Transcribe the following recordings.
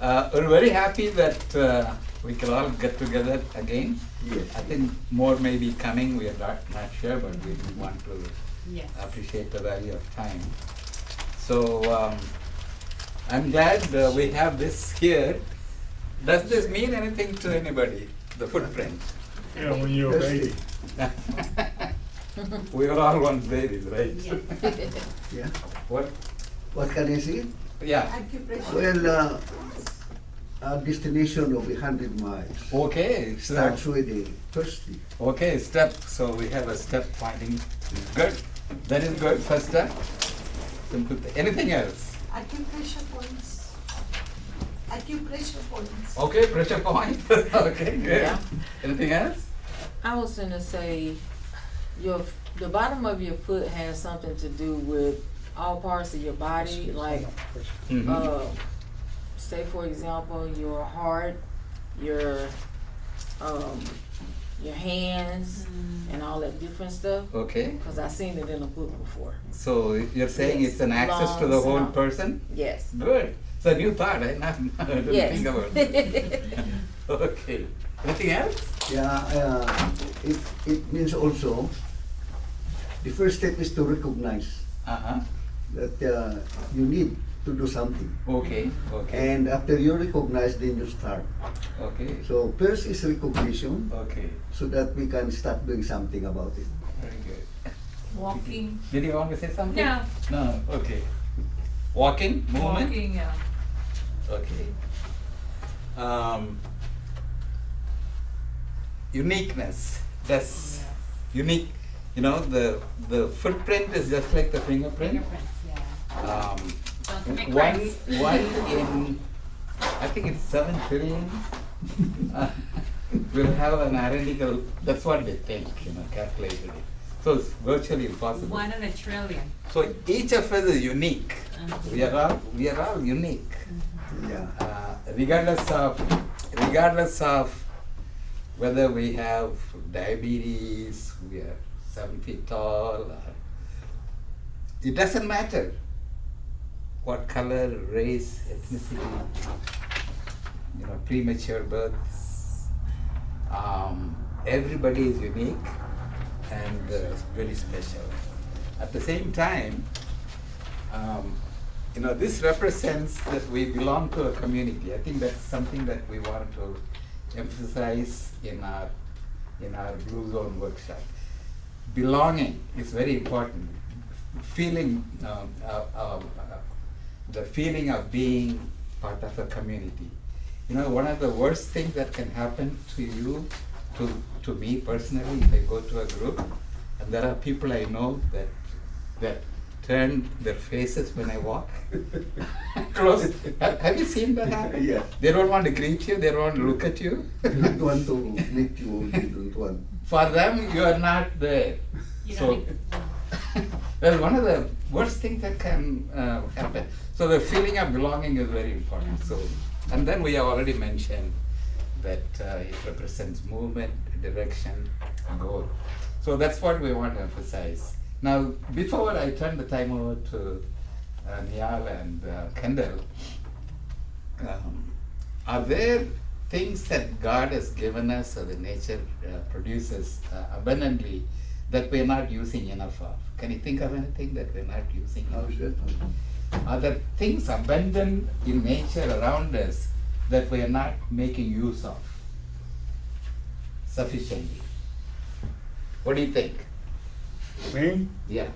We're very happy that we can all get together again. Yes. I think more may be coming, we are not sure, but we want to Yes. appreciate the value of time. So I'm glad we have this here. Does this mean anything to anybody, the footprint? Yeah, when you're a baby. We were all once babies, right? Yes. Yeah. What? Can I say? Yeah. Well, our destination of 100 miles Okay. starts with the thirsty. Okay, step. So we have a step pointing. Good. That is good. First step. Anything else? Acupressure points. Acupressure points. Okay, pressure point. Okay, good. Yeah. Anything else? I was gonna say, the bottom of your foot has something to do with all parts of your body, like, Mhm. say for example, your heart, your hands, and all that different stuff. Okay. Cause I seen it in a book before. So you're saying Yes. it's an access to the Lungs whole and all. person? Yes. Good. It's a new thought. I didn't Yes. think about it. Okay. Anything else? Yeah, it means also, the first step is to recognize Uh-huh. that you need to do something. Okay. Okay. And after you recognize, then you start. Okay. So first is recognition, Okay. so that we can start doing something about it. Very good. Walking. Did you want to say something? No. No. Okay. Walking, movement. Walking, yeah. Okay. Uniqueness. That's unique. You know, the footprint is just like the fingerprint. Fingerprints, yeah. Don't commit One crimes. in, I think it's 7 trillion. Will have an identical. That's what they think. Calculated it. So it's virtually impossible. 1 in a trillion. So each of us is unique. Uh-huh. We are all unique. Yeah. Regardless of whether we have diabetes, we are 7 feet tall, or it doesn't matter what color, race, ethnicity, premature birth. Everybody is unique and very special. At the same time, this represents that we belong to a community. I think that's something that we want to emphasize in our Blue Zone workshop. Belonging is very important. Feeling, the feeling of being part of a community. One of the worst things that can happen to you, to me personally, if I go to a group, and there are people I know that turn their faces when I walk. Close. Have you seen that happen? Yeah. They don't want to greet you, they don't want to look at you. You don't want to meet you, you don't want. For them, you are not there. You So, don't even- well, one of the worst things that can happen. So the feeling of belonging is very important. So, and then we have already mentioned that it represents movement, direction, goal. So that's what we want to emphasize. Now, before I turn the time over to Niyal and Kendall, are there things that God has given us or the nature produces abundantly that we're not using enough of? Can you think of anything that we're not using How enough is of? that? Are there things abundant in nature around us that we are not making use of sufficiently? What do you think? Me? Yeah.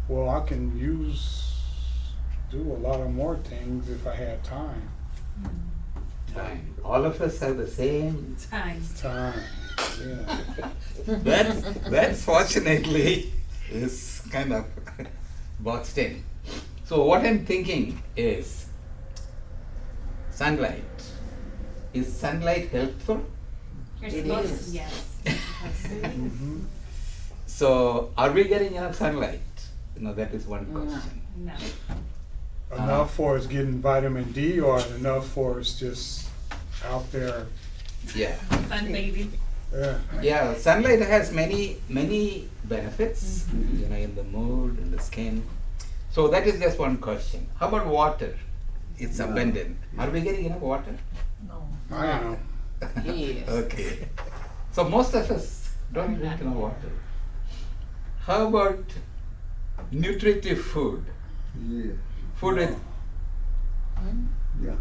Well, I can do a lot of more things if I had time. Time. All of us have the same. Time. Time, yeah. That's fortunately is kind of boxed in. So what I'm thinking is sunlight. Is sunlight helpful? You're It supposed is. to, yes. Mhm. So are we getting enough sunlight? That is one question. No. Enough for us getting vitamin D, or enough for us just out there? Yeah. Sunbathing. Yeah. Yeah, sunlight has many benefits, in the mood, in the skin. So that is just one question. How about water? It's No. abundant. Are we getting enough water? No. I am. Yes. Okay. So most of us don't drink enough water. How about nutritive food? Yeah. Food with Yeah.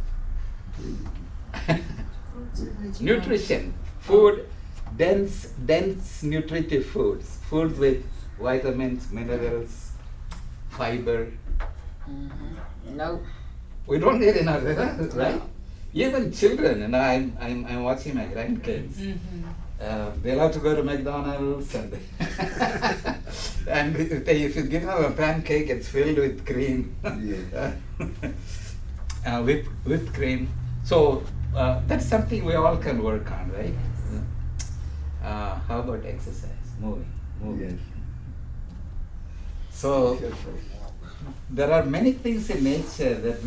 Fruits and vegetables. nutrition. Food, dense nutritive foods. Foods with vitamins, minerals, fiber. Nope. We don't need enough, right? Even children, and I'm watching my grandkids. They love to go to McDonald's and and if you give them a pancake, it's filled with cream, Yeah. whipped cream. So that's something we all can work on, right? How about exercise, moving? Yes. So Exercise. there are many things in nature that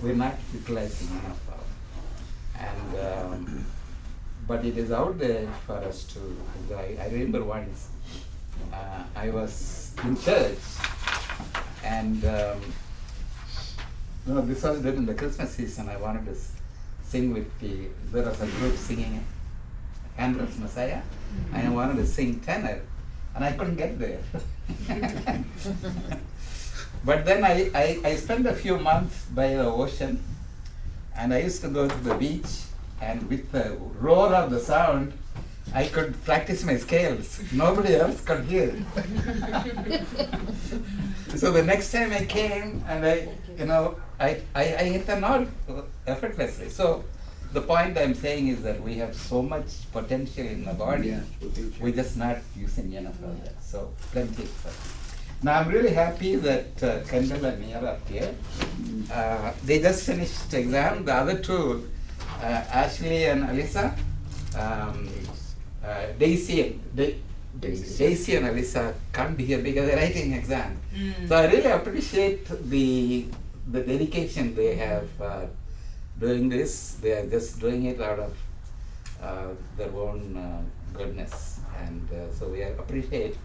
we're not utilizing enough of, and but it is out there for us to enjoy. I remember once I was in church, and this was during the Christmas season. I wanted to sing with there was a group singing Andrew's Messiah, and I wanted to sing tenor, and I couldn't get there. But then I spent a few months by the ocean, and I used to go to the beach, and with the roar of the sound, I could practice my scales. Nobody else could hear. So the next time I came, and I hit the note effortlessly. So the point I'm saying is that we have so much potential in the body. Yeah, potential. We're just not using enough of that. So plenty of. Now I'm really happy that Kendall and Mia are here. They just finished exam. The other two, Ashley and Alyssa, Daisy and Alyssa can't be here because they're writing exam. So I really appreciate the dedication they have doing this. They are just doing it out of their own goodness, and so we appreciate.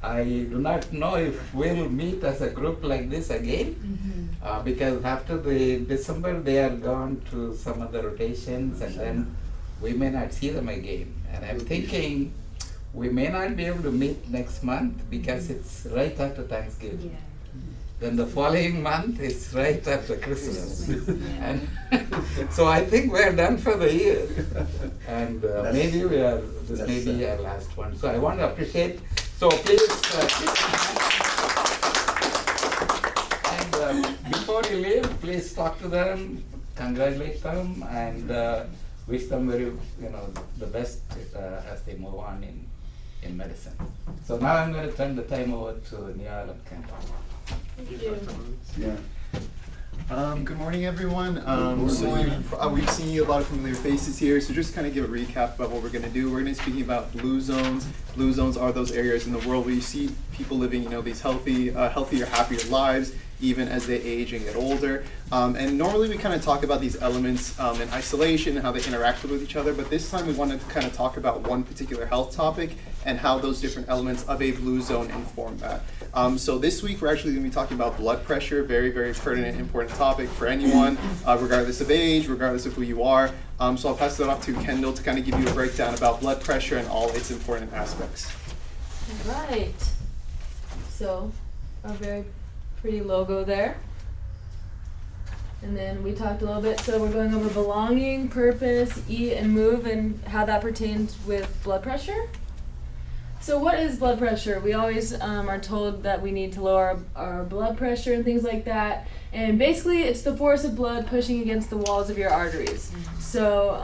I do not know if we'll meet as a group like this again, because after the December they are gone to some other rotations, and then we may not see them again. And I'm thinking we may not be able to meet next month because it's right after Thanksgiving. Then the following month is right after Christmas. And so I think we're done for the year. And maybe this may be our last one. So I want to appreciate. So please, and before you leave, please talk to them, congratulate them, and wish them the best as they move on in medicine. So now I'm going to turn the time over to Niyal and Kendall. Yeah. Good morning, everyone. We've seen a lot of familiar faces here, so just kind of give a recap about what we're going to do. We're going to be speaking about blue zones. Blue zones are those areas in the world where you see people living, these healthier, happier lives, even as they age and get older. And normally we kind of talk about these elements in isolation and how they interact with each other, but this time we want to kind of talk about one particular health topic and how those different elements of a blue zone inform that. So this week we're actually going to be talking about blood pressure, very, very pertinent, important topic for anyone, regardless of age, regardless of who you are. So I'll pass that off to Kendall to kind of give you a breakdown about blood pressure and all its important aspects. Right. So, our very pretty logo there. And then we talked a little bit, so we're going over belonging, purpose, eat, and move, and how that pertains with blood pressure. So what is blood pressure? We always are told that we need to lower our blood pressure and things like that. And basically it's the force of blood pushing against the walls of your arteries. So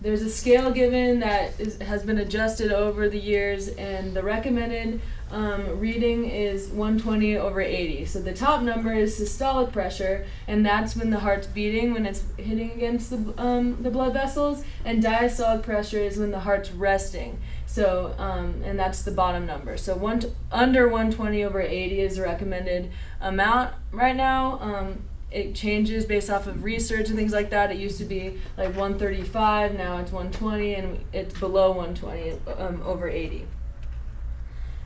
there's a scale given that has been adjusted over the years, and the recommended reading is 120/80. So the top number is systolic pressure, and that's when the heart's beating, when it's hitting against the blood vessels, and diastolic pressure is when the heart's resting. So, and that's the bottom number. So under 120/80 is the recommended amount right now. It changes based off of research and things like that. It used to be like 135, now it's 120, and it's below 120/80.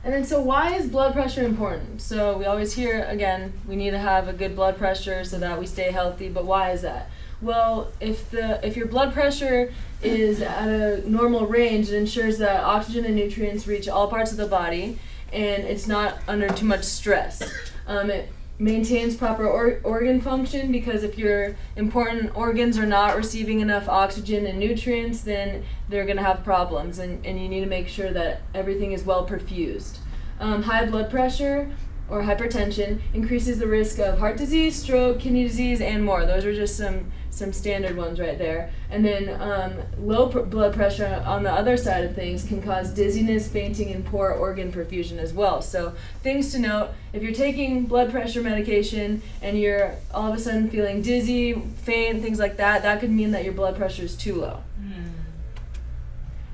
And then, so why is blood pressure important? So we always hear, again, we need to have a good blood pressure so that we stay healthy, but why is that? Well, if your blood pressure is at a normal range, it ensures that oxygen and nutrients reach all parts of the body, and it's not under too much stress. It maintains proper organ function, because if your important organs are not receiving enough oxygen and nutrients, then they're going to have problems, and you need to make sure that everything is well perfused. High blood pressure or hypertension increases the risk of heart disease, stroke, kidney disease, and more. Those are just some standard ones right there. And then blood pressure on the other side of things can cause dizziness, fainting, and poor organ perfusion as well. So things to note: if you're taking blood pressure medication and you're all of a sudden feeling dizzy, faint, things like that, that could mean that your blood pressure is too low.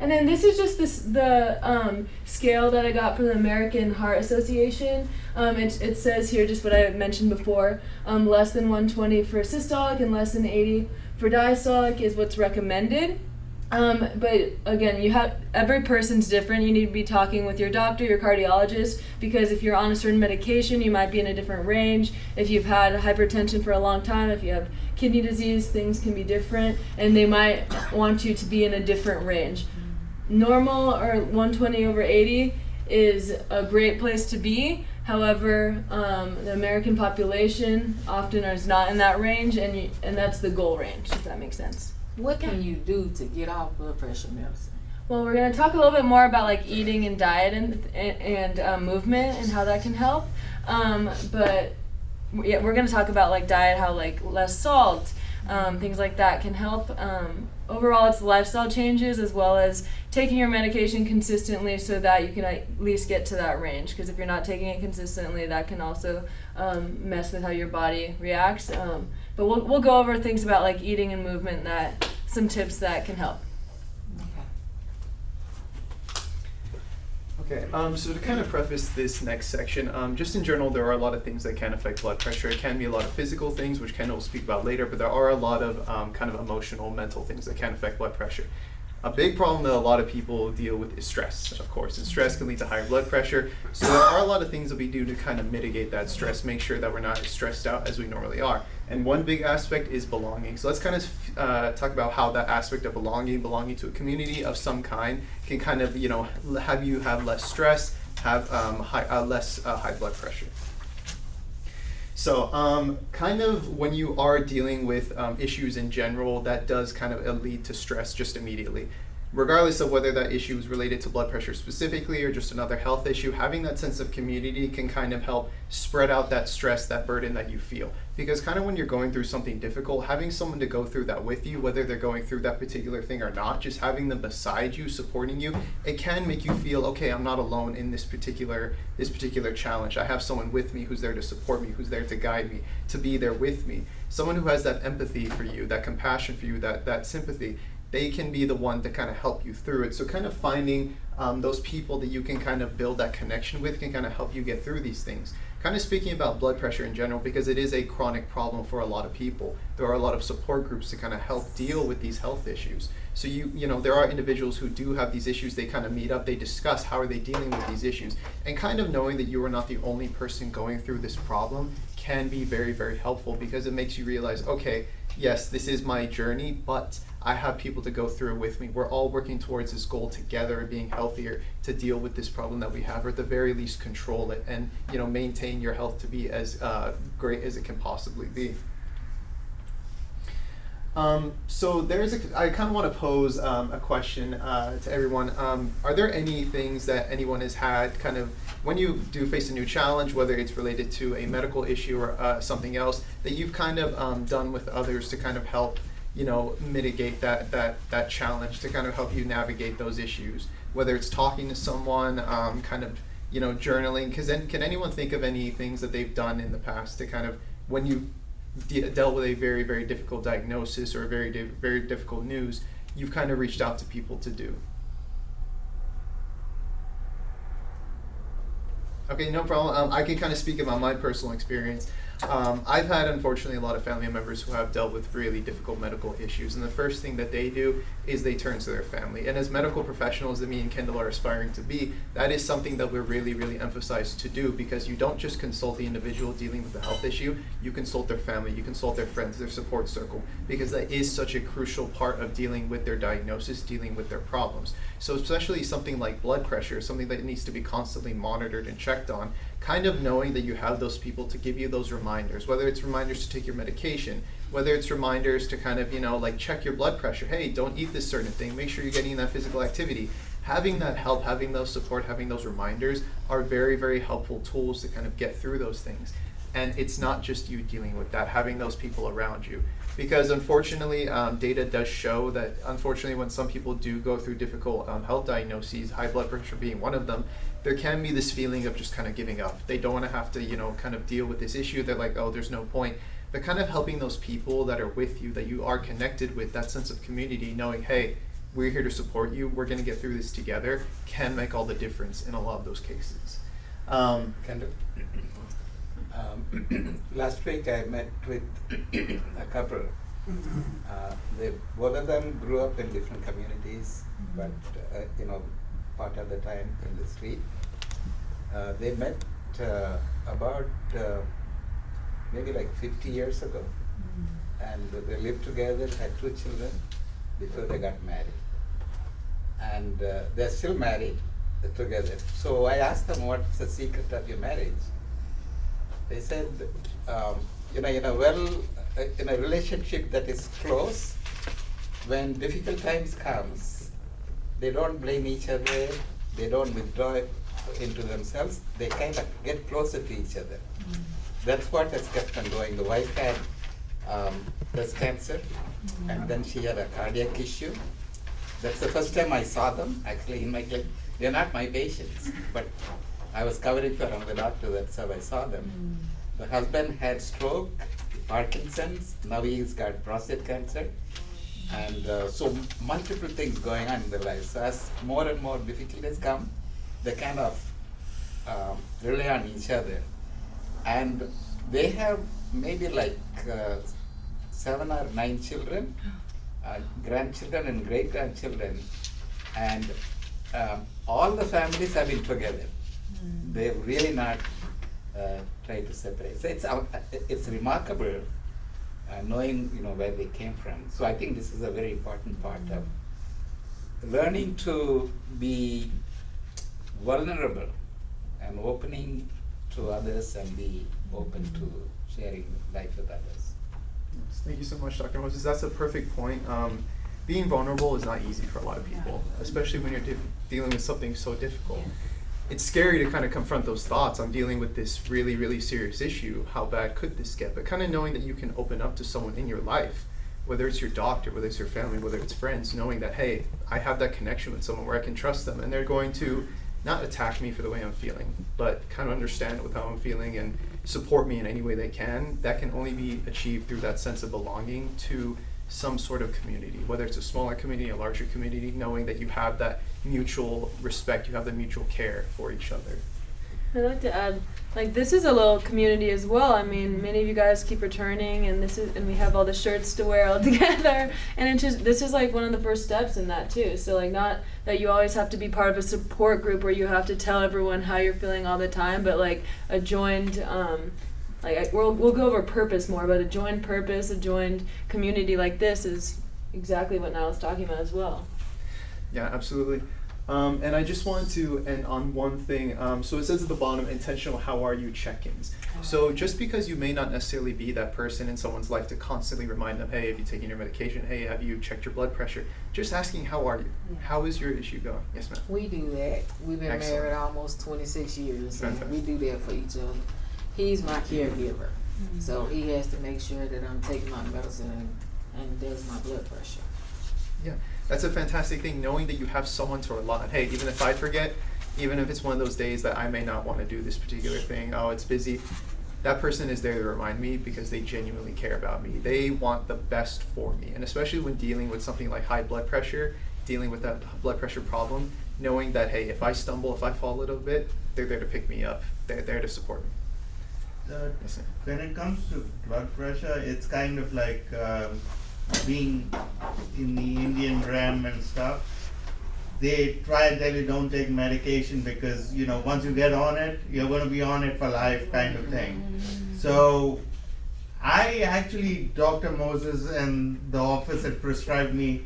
And then this is just the scale that I got from the American Heart Association. It says here just what I mentioned before. Less than 120 for systolic and less than 80 for diastolic is what's recommended. But again, every person's different. You need to be talking with your doctor, your cardiologist, because if you're on a certain medication, you might be in a different range. If you've had hypertension for a long time, if you have kidney disease, things can be different, and they might want you to be in a different range. Normal, or 120 over 80, is a great place to be. However, the American population often is not in that range, and that's the goal range, if that makes sense. What can you do to get off blood pressure medicine? Well, we're going to talk a little bit more about like eating and diet and movement and how that can help. But yeah, we're going to talk about like diet, how like less salt, things like that can help. Overall, it's lifestyle changes as well as taking your medication consistently so that you can at least get to that range. Because if you're not taking it consistently, that can also mess with how your body reacts. But we'll go over things about like eating and movement, some tips that can help. Okay, so to kind of preface this next section, just in general, there are a lot of things that can affect blood pressure. It can be a lot of physical things, which Ken will speak about later, but there are a lot of kind of emotional, mental things that can affect blood pressure. A big problem that a lot of people deal with is stress, of course, and stress can lead to higher blood pressure. So there are a lot of things that we do to kind of mitigate that stress, make sure that we're not as stressed out as we normally are. And one big aspect is belonging. So let's kind of talk about how that aspect of belonging to a community of some kind can kind of, have you have less stress, have less high blood pressure. So kind of when you are dealing with issues in general, that does kind of lead to stress just immediately. Regardless of whether that issue is related to blood pressure specifically or just another health issue, having that sense of community can kind of help spread out that stress, that burden that you feel. Because kind of when you're going through something difficult, having someone to go through that with you, whether they're going through that particular thing or not, just having them beside you, supporting you, it can make you feel, okay, I'm not alone in this particular challenge. I have someone with me who's there to support me, who's there to guide me, to be there with me. Someone who has that empathy for you, that compassion for you, that sympathy. They can be the one to kind of help you through it. So kind of finding those people that you can kind of build that connection with can kind of help you get through these things. Kind of speaking about blood pressure in general, because it is a chronic problem for a lot of people. There are a lot of support groups to kind of help deal with these health issues. So there are individuals who do have these issues. They kind of meet up, they discuss how are they dealing with these issues. And kind of knowing that you are not the only person going through this problem can be very, very helpful, because it makes you realize, okay, yes, this is my journey, but I have people to go through it with me. We're all working towards this goal together of being healthier to deal with this problem that we have, or at the very least control it and maintain your health to be as great as it can possibly be. So I kind of want to pose a question to everyone. Are there any things that anyone has had kind of when you do face a new challenge, whether it's related to a medical issue or something else, that you've kind of done with others to kind of help mitigate that challenge, to kind of help you navigate those issues, whether it's talking to someone, kind of journaling? Because then, can anyone think of any things that they've done in the past to kind of, when you dealt with a very, very difficult diagnosis or very, very difficult news, you've kind of reached out to people to do? Okay, no problem. I can kind of speak about my personal experience. I've had, unfortunately, a lot of family members who have dealt with really difficult medical issues, and the first thing that they do is they turn to their family. And as medical professionals that me and Kendall are aspiring to be, that is something that we're really, really emphasized to do, because you don't just consult the individual dealing with the health issue, you consult their family, you consult their friends, their support circle, because that is such a crucial part of dealing with their diagnosis, dealing with their problems. So especially something like blood pressure, something that needs to be constantly monitored and checked on, kind of knowing that you have those people to give you those reminders, whether it's reminders to take your medication, whether it's reminders to kind of, like check your blood pressure. Hey, don't eat this certain thing. Make sure you're getting that physical activity. Having that help, having those support, having those reminders are very, very helpful tools to kind of get through those things. And it's not just you dealing with that, having those people around you. Because unfortunately, data does show that unfortunately when some people do go through difficult health diagnoses, high blood pressure being one of them, there can be this feeling of just kind of giving up. They don't want to have to, kind of deal with this issue. They're like, oh, there's no point. But kind of helping those people that are with you, that you are connected with, that sense of community, knowing, hey, we're here to support you, we're going to get through this together, can make all the difference in a lot of those cases. Kendall. Last week I met with a couple. Both of them grew up in different communities, but part of the time in the street. They met about maybe like 50 years ago, and they lived together, had 2 children before they got married, and they're still married together. So I asked them, what's the secret of your marriage? They said, in a relationship that is close, when difficult times comes, they don't blame each other, they don't withdraw into themselves, they kind of get closer to each other. That's what has kept on going. The wife had breast cancer, and then she had a cardiac issue. That's the first time I saw them, actually, in my clinic. They're not my patients, but I was covering for another doctor, that's how I saw them. The husband had stroke, Parkinson's, now he's got prostate cancer, and so multiple things going on in their lives. So as more and more difficulties come, they kind of rely on each other. And they have maybe like 7 or 9 children, grandchildren and great-grandchildren, and all the families have been together. They've really not tried to separate. So it's remarkable knowing where they came from. So I think this is a very important part of learning to be vulnerable and opening to others and be open to sharing life with others. Yes, thank you so much, Dr. Moses. That's a perfect point. Being vulnerable is not easy for a lot of people, especially when you're dealing with something so difficult. It's scary to kind of confront those thoughts. I'm dealing with this really, really serious issue. How bad could this get? But kind of knowing that you can open up to someone in your life, whether it's your doctor, whether it's your family, whether it's friends, knowing that, hey, I have that connection with someone where I can trust them, and they're going to not attack me for the way I'm feeling, but kind of understand with how I'm feeling and support me in any way they can. That can only be achieved through that sense of belonging to some sort of community, whether it's a smaller community, a larger community, knowing that you have that mutual respect, you have the mutual care for each other. I'd like to add, this is a little community as well. I mean, many of you guys keep returning, and we have all the shirts to wear all together, and this is one of the first steps in that too. So not that you always have to be part of a support group where you have to tell everyone how you're feeling all the time, but a joined, we'll go over purpose more, but a joined purpose, a joined community like this is exactly what Niall's talking about as well. Yeah, absolutely. And I just wanted to end on one thing. So it says at the bottom, intentional how are you check-ins. So just because you may not necessarily be that person in someone's life to constantly remind them, hey, have you taken your medication? Hey, have you checked your blood pressure? Just asking, how are you? How is your issue going? Yes, ma'am. We do that. We've been Excellent. married almost 26 years, and Fantastic. we do that for each other. He's my caregiver, so he has to make sure that I'm taking my medicine and does my blood pressure. Yeah, that's a fantastic thing, knowing that you have someone to rely on. Hey, even if I forget, even if it's one of those days that I may not want to do this particular thing, oh, it's busy, that person is there to remind me because they genuinely care about me. They want the best for me. And especially when dealing with something like high blood pressure, dealing with that blood pressure problem, knowing that, hey, if I stumble, if I fall a little bit, they're there to pick me up. They're there to support me. Yes, sir. when it comes to blood pressure, it's kind of like being in the Indian realm and stuff. They try and tell you don't take medication because, you know, once you get on it, you're going to be on it for life kind of thing. So I actually, Dr. Moses and the office had prescribed me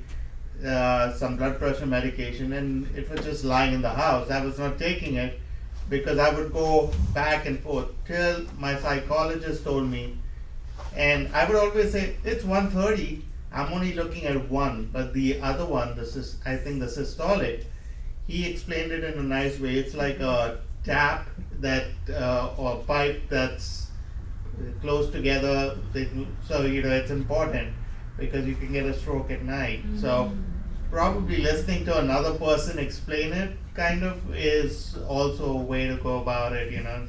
some blood pressure medication, and it was just lying in the house. I was not taking it because I would go back and forth till my psychologist told me, and I would always say, it's 130, I'm only looking at one, but the other one, I think the systolic, he explained it in a nice way. It's like a tap that, or pipe that's close together, so you know it's important because you can get a stroke at night. So probably listening to another person explain it kind of is also a way to go about it, you know.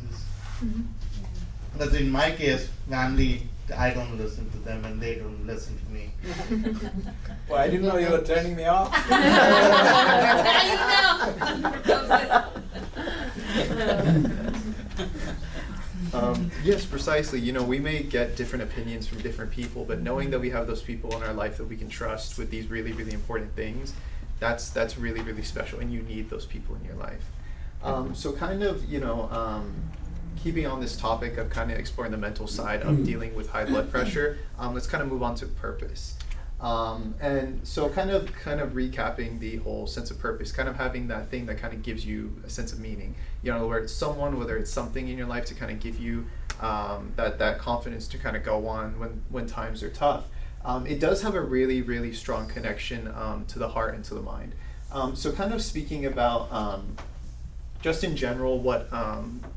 Because in my case, family, I don't listen to them and they don't listen to me. Well, I didn't know you were turning me off. Yes, precisely. You know, we may get different opinions from different people, but knowing that we have those people in our life that we can trust with these really, really important things, that's really, really special, and you need those people in your life. So kind of, you know, keeping on this topic of kind of exploring the mental side of dealing with high blood pressure, let's kind of move on to purpose. And so kind of recapping the whole sense of purpose, kind of having that thing that kind of gives you a sense of meaning. You know, whether it's someone, whether it's something in your life to kind of give you that confidence to kind of go on when times are tough. It does have a really, really strong connection to the heart and to the mind. So kind of speaking about just in general what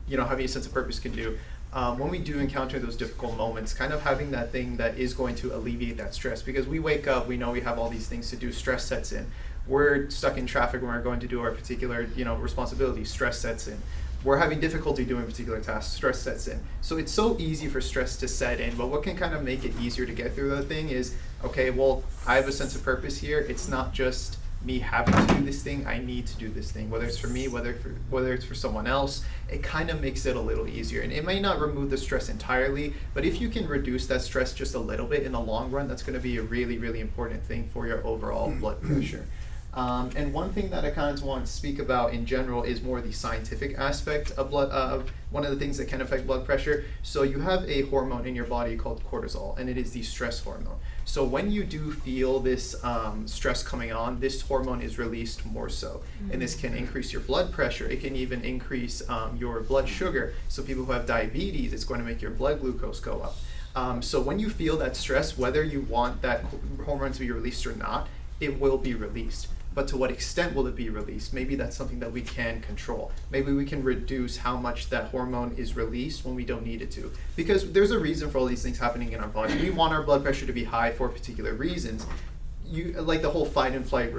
you know, having a sense of purpose can do. When we do encounter those difficult moments, kind of having that thing that is going to alleviate that stress, because we wake up, we know we have all these things to do, stress sets in. We're stuck in traffic when we're going to do our particular, you know, responsibilities, stress sets in. We're having difficulty doing particular tasks, stress sets in. So it's so easy for stress to set in, but what can kind of make it easier to get through that thing is, okay, well, I have a sense of purpose here. It's not just me having to do this thing, I need to do this thing, whether it's for me, whether it's for someone else. It kind of makes it a little easier, and it may not remove the stress entirely, but if you can reduce that stress just a little bit in the long run, that's going to be a really, really important thing for your overall blood pressure. And one thing that I kind of want to speak about in general is more the scientific aspect of one of the things that can affect blood pressure. So you have a hormone in your body called cortisol, and it is the stress hormone. So when you do feel this stress coming on, this hormone is released more so. And this can increase your blood pressure. It can even increase your blood sugar. So people who have diabetes, it's going to make your blood glucose go up. So when you feel that stress, whether you want that hormone to be released or not, it will be released. But to what extent will it be released? Maybe that's something that we can control. Maybe we can reduce how much that hormone is released when we don't need it to. Because there's a reason for all these things happening in our body. We want our blood pressure to be high for particular reasons. You, like the whole fight or flight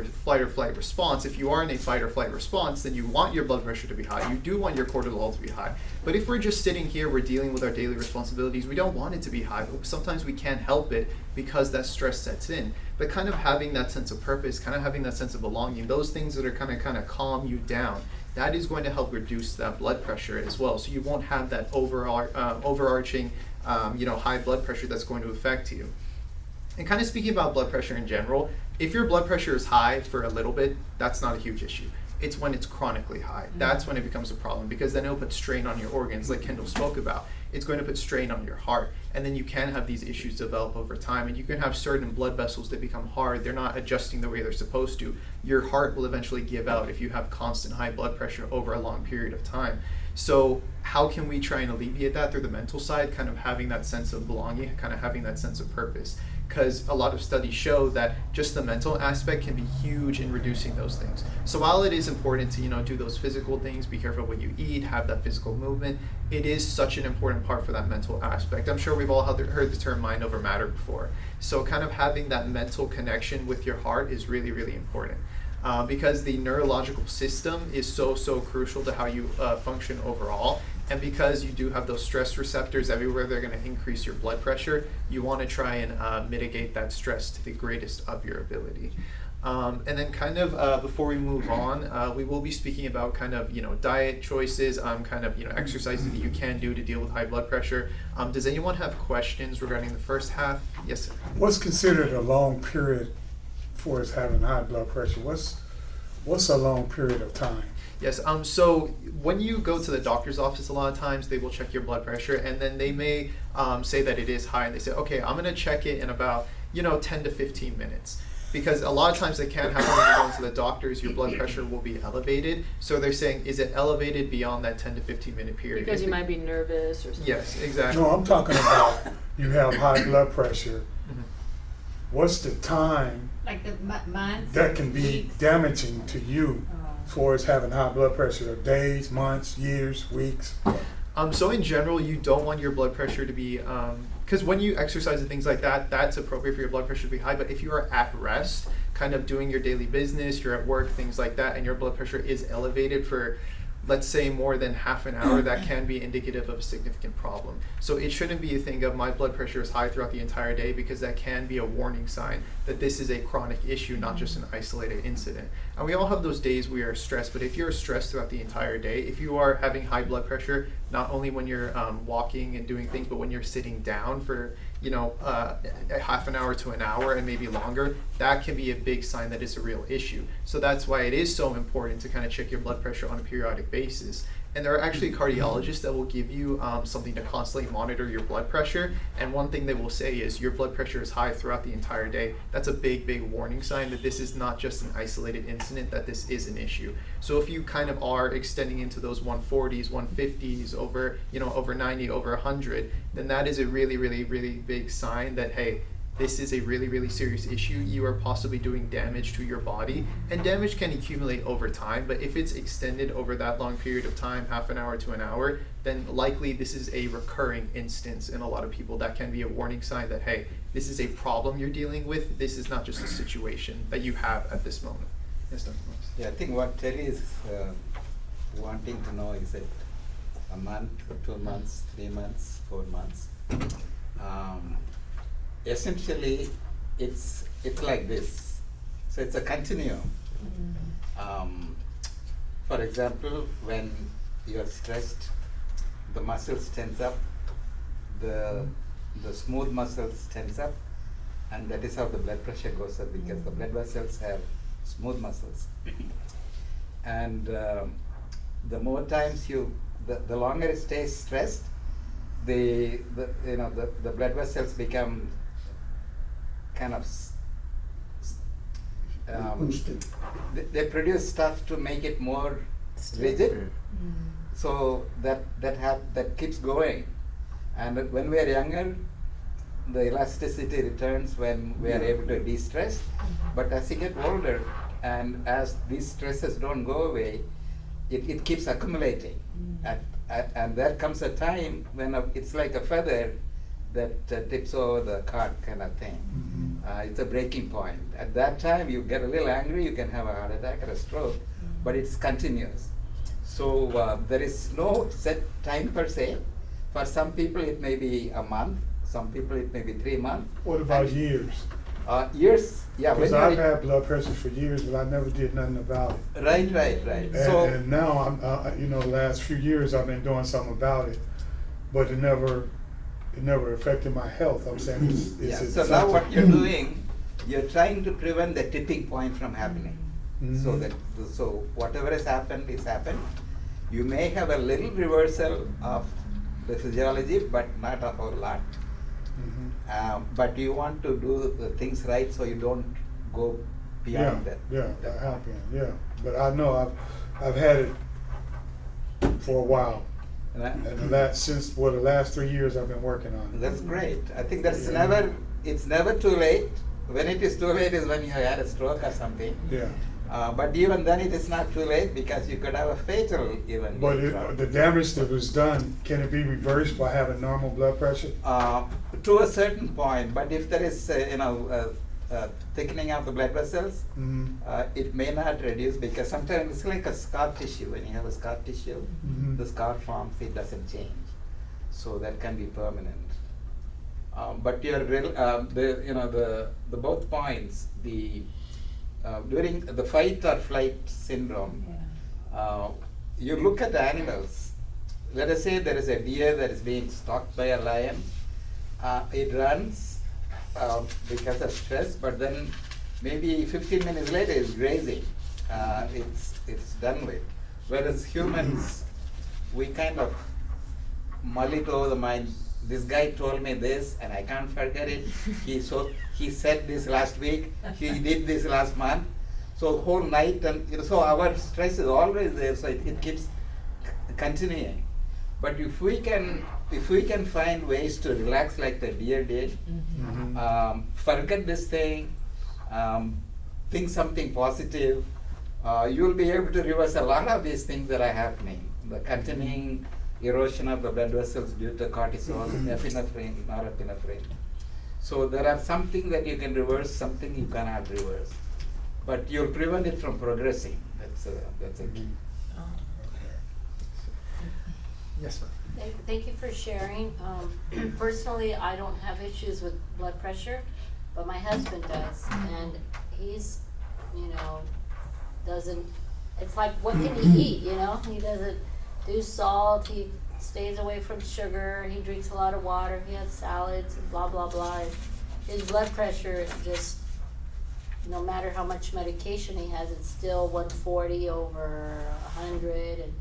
response, if you are in a fight or flight response, then you want your blood pressure to be high. You do want your cortisol to be high. But if we're just sitting here, we're dealing with our daily responsibilities, we don't want it to be high, but sometimes we can't help it because that stress sets in. But kind of having that sense of purpose, kind of having that sense of belonging, those things that are kind of calm you down, that is going to help reduce that blood pressure as well. So you won't have that overarching high blood pressure that's going to affect you. And kind of speaking about blood pressure in general, if your blood pressure is high for a little bit, that's not a huge issue. It's when it's chronically high. That's when it becomes a problem, because then it'll put strain on your organs, like Kendall spoke about. It's going to put strain on your heart, and then you can have these issues develop over time, and you can have certain blood vessels that become hard. They're not adjusting the way they're supposed to. Your heart will eventually give out if you have constant high blood pressure over a long period of time. So how can we try and alleviate that through the mental side, kind of having that sense of belonging, kind of having that sense of purpose? Because a lot of studies show that just the mental aspect can be huge in reducing those things. So while it is important to do those physical things, be careful what you eat, have that physical movement, it is such an important part for that mental aspect. I'm sure we've all heard the term mind over matter before. So kind of having that mental connection with your heart is really, really important. Because the neurological system is so crucial to how you function overall. And because you do have those stress receptors everywhere, they're going to increase your blood pressure. You want to try and mitigate that stress to the greatest of your ability. And then kind of before we move on, we will be speaking about kind of, diet choices, kind of, exercises that you can do to deal with high blood pressure. Does anyone have questions regarding the first half? Yes, sir. What's considered a long period for us having high blood pressure? What's a long period of time? Yes, so when you go to the doctor's office, a lot of times they will check your blood pressure, and then they may say that it is high, and they say, okay, I'm going to check it in about, 10 to 15 minutes. Because a lot of times it can happen when you go into the doctors, your blood pressure will be elevated. So they're saying, is it elevated beyond that 10 to 15 minute period? Because you might be nervous or something. Yes, exactly. No, I'm talking about you have high blood pressure. Mhm. What's the time Like the months? that can be weeks? damaging to you as far as having high blood pressure? Days, months, years, weeks? So in general, you don't want your blood pressure to be, because when you exercise and things like that, that's appropriate for your blood pressure to be high. But if you are at rest, kind of doing your daily business, you're at work, things like that, and your blood pressure is elevated for, let's say, more than half an hour, that can be indicative of a significant problem. So it shouldn't be a thing of my blood pressure is high throughout the entire day, because that can be a warning sign that this is a chronic issue, not just an isolated incident. And we all have those days we are stressed, but if you're stressed throughout the entire day, if you are having high blood pressure, not only when you're walking and doing things, but when you're sitting down for a half an hour to an hour and maybe longer, that can be a big sign that it's a real issue. So that's why it is so important to kind of check your blood pressure on a periodic basis. And there are actually cardiologists that will give you something to constantly monitor your blood pressure. And one thing they will say is your blood pressure is high throughout the entire day. That's a big, big warning sign that this is not just an isolated incident, that this is an issue. So if you kind of are extending into those 140s, 150s, over 90, over 100, then that is a really, really, really big sign that, hey, this is a really, really serious issue. You are possibly doing damage to your body, and damage can accumulate over time, but if it's extended over that long period of time, half an hour to an hour, then likely this is a recurring instance in a lot of people. That can be a warning sign that, hey, this is a problem you're dealing with. This is not just a situation that you have at this moment. Yes, Dr. Morris. Yeah, I think what Terry is wanting to know is that a month, 2 months, 3 months, 4 months. Essentially, it's like this. So it's a continuum. For example, when you are stressed, the muscles tense up, the smooth muscles tense up, and that is how the blood pressure goes up, because the blood vessels have smooth muscles. And the more times the longer it stays stressed, the blood vessels become kind of Constant. they produce stuff to make it more rigid. So that keeps going. And when we are younger, the elasticity returns when we are able to de-stress. But as you get older, and as these stresses don't go away, it keeps accumulating. And there comes a time when it's like a feather that tips over the cart, kind of thing. It's a breaking point. At that time, you get a little angry, you can have a heart attack or a stroke, but it's continuous. So there is no set time per se. For some people, it may be a month. Some people, it may be 3 months. What about years? Years, yeah. Because when I've you're- had blood pressure for years, but I never did nothing about it. Right. And now I'm, the last few years I've been doing something about it, but it never affected my health. I'm saying Yeah, it's so now what you're doing, you're trying to prevent the tipping point from happening. So whatever has happened is happened. You may have a little reversal of the physiology, but not a whole lot. But you want to do the things right so you don't go beyond that. that happened. Yeah, but I know I've had it for a while, Right? and the last 3 years I've been working on it. That's great. I think it's never too late. When it is too late is when you had a stroke or something. Yeah. But even then it is not too late, because you could have a fatal even. But later on. the damage that was done, can it be reversed by having normal blood pressure? To a certain point, but if there is thickening of the blood vessels, it may not reduce, because sometimes it's like a scar tissue. When you have a scar tissue, the scar forms, it doesn't change, so that can be permanent. But your the both points, the during the fight or flight syndrome, you look at the animals. Let us say there is a deer that is being stalked by a lion. It runs because of stress, but then maybe 15 minutes later it's grazing. It's done with. Whereas humans, we kind of mull it over the mind. This guy told me this, and I can't forget it. He said this last week. He did this last month. So whole night, and so our stress is always there. So it keeps continuing. But if we can find ways to relax like the deer did, forget this thing, think something positive, you'll be able to reverse a lot of these things that are happening. The continuing erosion of the blood vessels due to cortisol, epinephrine, norepinephrine. So there are some things that you can reverse, something you cannot reverse. But you'll prevent it from progressing. That's a key. Yes, ma'am. Thank you for sharing. Personally, I don't have issues with blood pressure, but my husband does, and he's, doesn't. It's like, what can he eat? He doesn't do salt. He stays away from sugar. He drinks a lot of water. He has salads and blah blah blah. And his blood pressure is just, no matter how much medication he has, it's still 140 over 100, and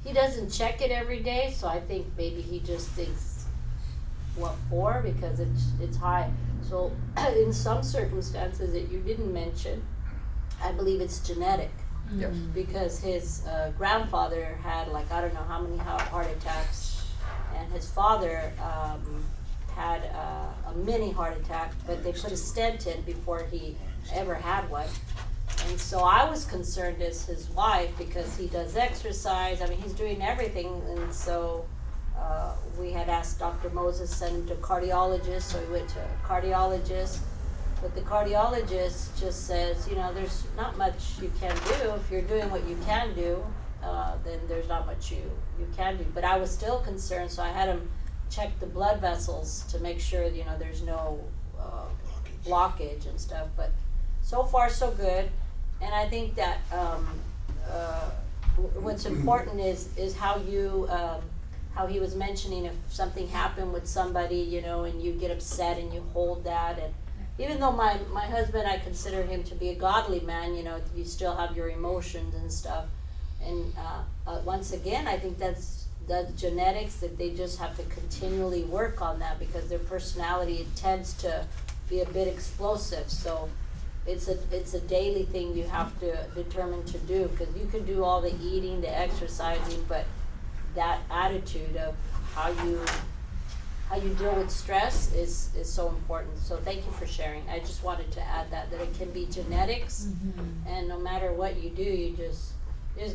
he doesn't check it every day, so I think maybe he just thinks, what for? Because it's high. So in some circumstances that you didn't mention, I believe it's genetic. Yes. Because his grandfather had, like, I don't know how many heart attacks, and his father had a mini heart attack, but they put a stent in before he ever had one. And so I was concerned as his wife, because he does exercise. I mean, he's doing everything. And so we had asked Dr. Moses, send him to a cardiologist. So he went to a cardiologist. But the cardiologist just says, there's not much you can do. If you're doing what you can do, then there's not much you can do. But I was still concerned, so I had him check the blood vessels to make sure, there's no blockage and stuff. But so far, so good. And I think that what's important is how how he was mentioning, if something happened with somebody, and you get upset and you hold that. And even though my husband, I consider him to be a godly man, you still have your emotions and stuff. And once again, I think that's genetics, that they just have to continually work on that, because their personality tends to be a bit explosive. So it's a daily thing you have to determine to do, because you can do all the eating, the exercising, but that attitude of how you deal with stress is so important. So thank you for sharing. I just wanted to add that it can be genetics, and no matter what you do, you just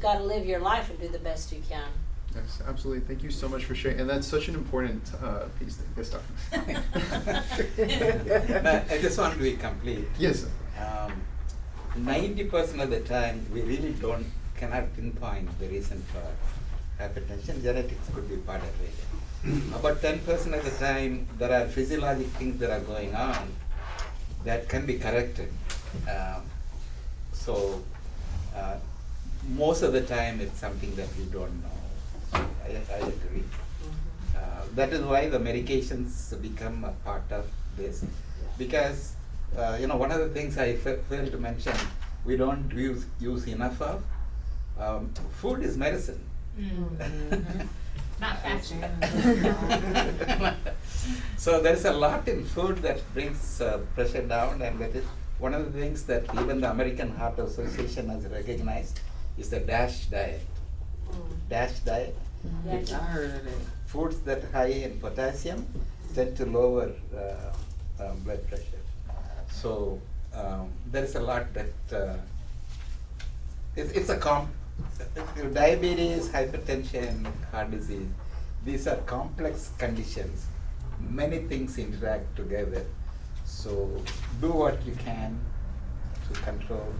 got to live your life and do the best you can. Yes, absolutely. Thank you so much for sharing. And that's such an important piece. Yes, Doctor. I just want to be complete. Yes. 90% of the time, we really cannot pinpoint the reason for hypertension. Genetics could be part of it. About 10% of the time, there are physiologic things that are going on that can be corrected. Most of the time, it's something that we don't know. I agree. That is why the medications become a part of this, because one of the things I failed to mention, we don't use enough of. Food is medicine. Not fast. So there's a lot in food that brings pressure down, and that is one of the things that even the American Heart Association has recognized is the DASH diet. DASH diet. Yeah. I heard of that. Foods that high in potassium tend to lower blood pressure. So there is a lot that it's a diabetes, hypertension, heart disease. These are complex conditions. Many things interact together. So do what you can to control,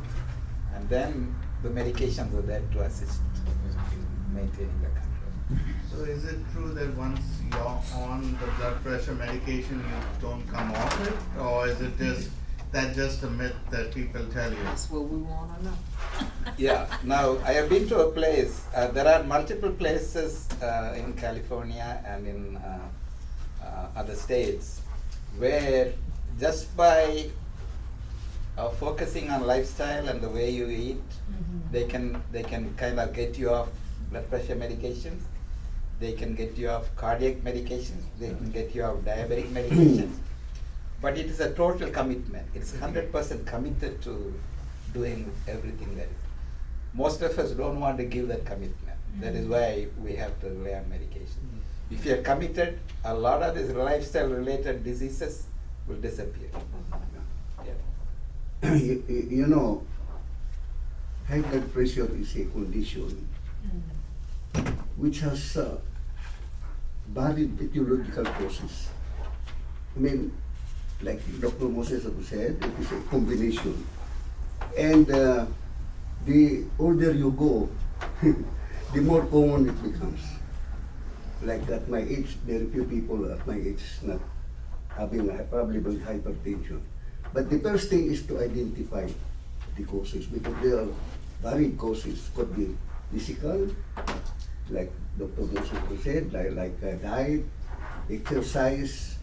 and then the medications are there to assist in maintaining the control. So is it true that once you're on the blood pressure medication, you don't come off it? Or is it just that's just a myth that people tell you? That's what we wanna know. Yeah, now I have been to a place, there are multiple places in California and in other states where just by focusing on lifestyle and the way you eat, they can kind of get you off blood pressure medications, they can get you off cardiac medications, they can get you off diabetic medications. But it is a total commitment. It's 100% committed to doing everything that is. Most of us don't want to give that commitment. That is why we have to rely on medication. If you're committed, a lot of these lifestyle related diseases will disappear. Yeah. You know, high blood pressure is a condition which has valid etiological causes. I mean, like Dr. Moses has said, it is a combination. And the older you go, the more common it becomes. Like at my age, there are few people at my age not having probably hypertension. But the first thing is to identify the causes, because there are varied causes. Could be physical, like Dr. Moses said, like diet, exercise,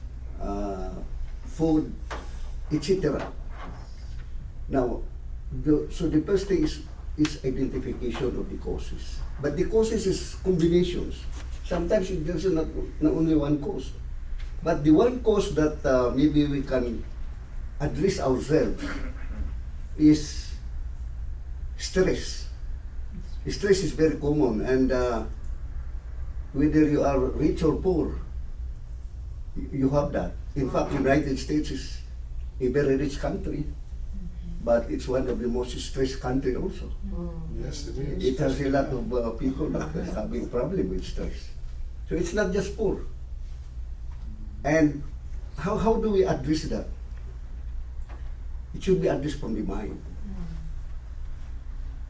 food, etc. Now, so the first thing is identification of the causes. But the causes is combinations. Sometimes there's not only one cause. But the one cause that maybe we can address ourselves is stress. Stress is very common, and whether you are rich or poor, you have that. In fact, United States is a very rich country, but it's one of the most stressed country also. Yes, it is. It has a lot of people that are having problem with stress. So it's not just poor. And how do we address that? It should be addressed from the mind.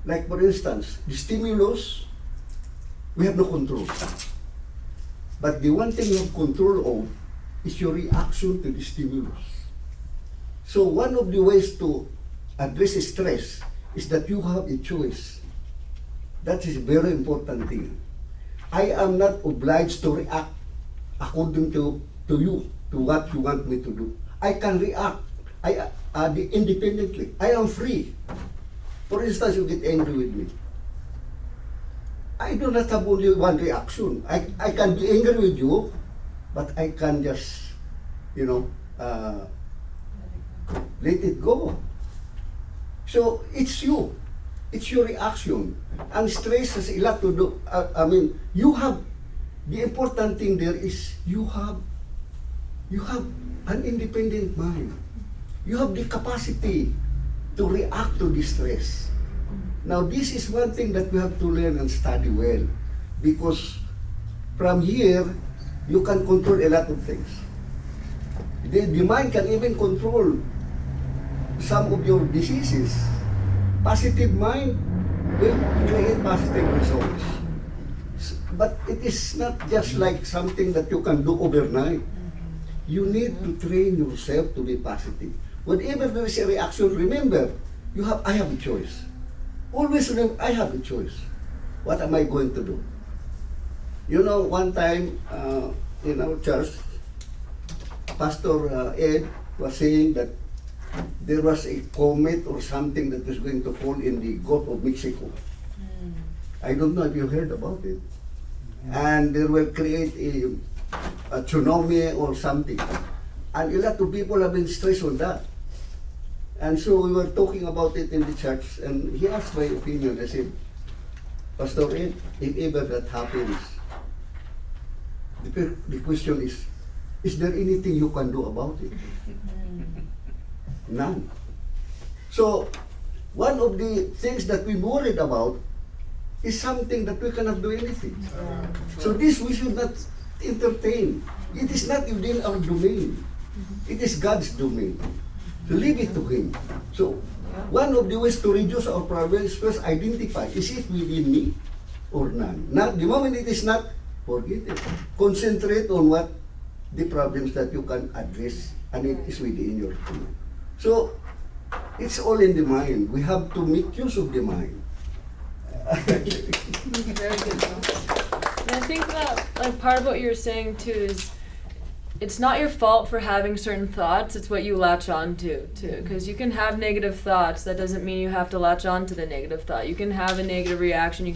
Like for instance, the stimulus, we have no control. But the one thing you have control of is your reaction to the stimulus. So one of the ways to address stress is that you have a choice. That is a very important thing. I am not obliged to react according to you, to what you want me to do. I can react independently. I am free. For instance, you get angry with me. I do not have only one reaction. I can be angry with you, but I can just, let it go. So it's you. It's your reaction. And stress has a lot to do. You have, the important thing there is you have an independent mind. You have the capacity to react to the stress. Now this is one thing that we have to learn and study well, because from here you can control a lot of things. The mind can even control some of your diseases. Positive mind will create positive results. But it is not just like something that you can do overnight. You need to train yourself to be positive. Whenever there is a reaction, remember, I have a choice. Always remember, I have a choice. What am I going to do? One time in our church, Pastor Ed was saying that there was a comet or something that was going to fall in the Gulf of Mexico. I don't know if you heard about it. And they will create a tsunami or something. And a lot of people have been stressed on that. And so we were talking about it in the church, and he asked my opinion. I said, Pastor Ed, if ever that happens, the question is there anything you can do about it? None. So, one of the things that we worried about is something that we cannot do anything. So this we should not entertain. It is not within our domain. It is God's domain. So leave it to Him. So one of the ways to reduce our problem is first identify, is it within me or none? Now, the moment it is not, forget it. Concentrate on what the problems that you can address, and it is within your domain. So, it's all in the mind. We have to make use of the mind. Very good. And I think that like part of what you're saying too is it's not your fault for having certain thoughts, it's what you latch on to too. Because you can have negative thoughts, that doesn't mean you have to latch on to the negative thought. You can have a negative reaction, you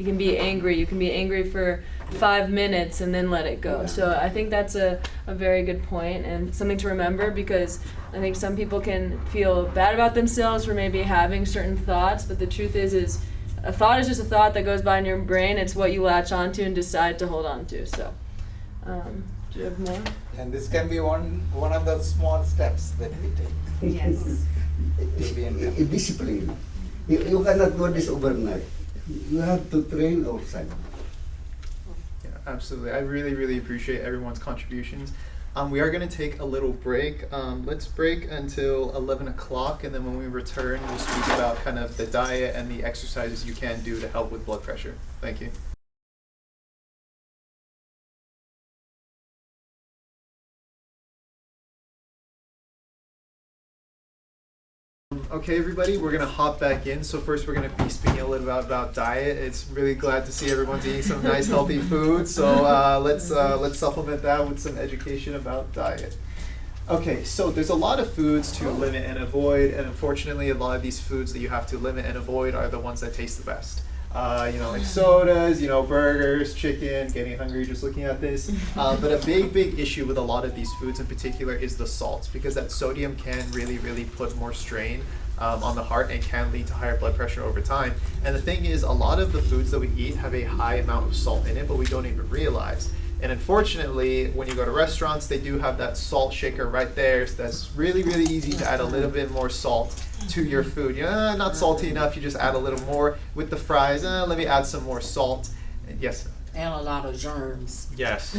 can be angry for 5 minutes and then let it go. So I think that's a very good point and something to remember, because I think some people can feel bad about themselves for maybe having certain thoughts, but the truth is a thought is just a thought that goes by in your brain. It's what you latch onto and decide to hold on to. So, do you have more? And this can be one of the small steps that we take. Yes. To be in A discipline. You cannot do this overnight. You have to train outside. Yeah, absolutely. I really, really appreciate everyone's contributions. We are going to take a little break. Let's break until 11 o'clock, and then when we return, we'll speak about kind of the diet and the exercises you can do to help with blood pressure. Thank you. Okay, everybody, we're gonna hop back in. So first, we're gonna be speaking a little bit about diet. It's really glad to see everyone's eating some nice, healthy food. So let's supplement that with some education about diet. Okay, so there's a lot of foods to limit and avoid, and unfortunately, a lot of these foods that you have to limit and avoid are the ones that taste the best. Like sodas, burgers, chicken, getting hungry just looking at this. But a big issue with a lot of these foods in particular is the salt, because that sodium can really put more strain on the heart and can lead to higher blood pressure over time. And the thing is, a lot of the foods that we eat have a high amount of salt in it, but we don't even realize. And unfortunately, when you go to restaurants, they do have that salt shaker right there. So that's really easy to add a little bit more salt to your food. Not salty enough, you just add a little more. With the fries, let me add some more salt. And yes? And a lot of germs. Yes.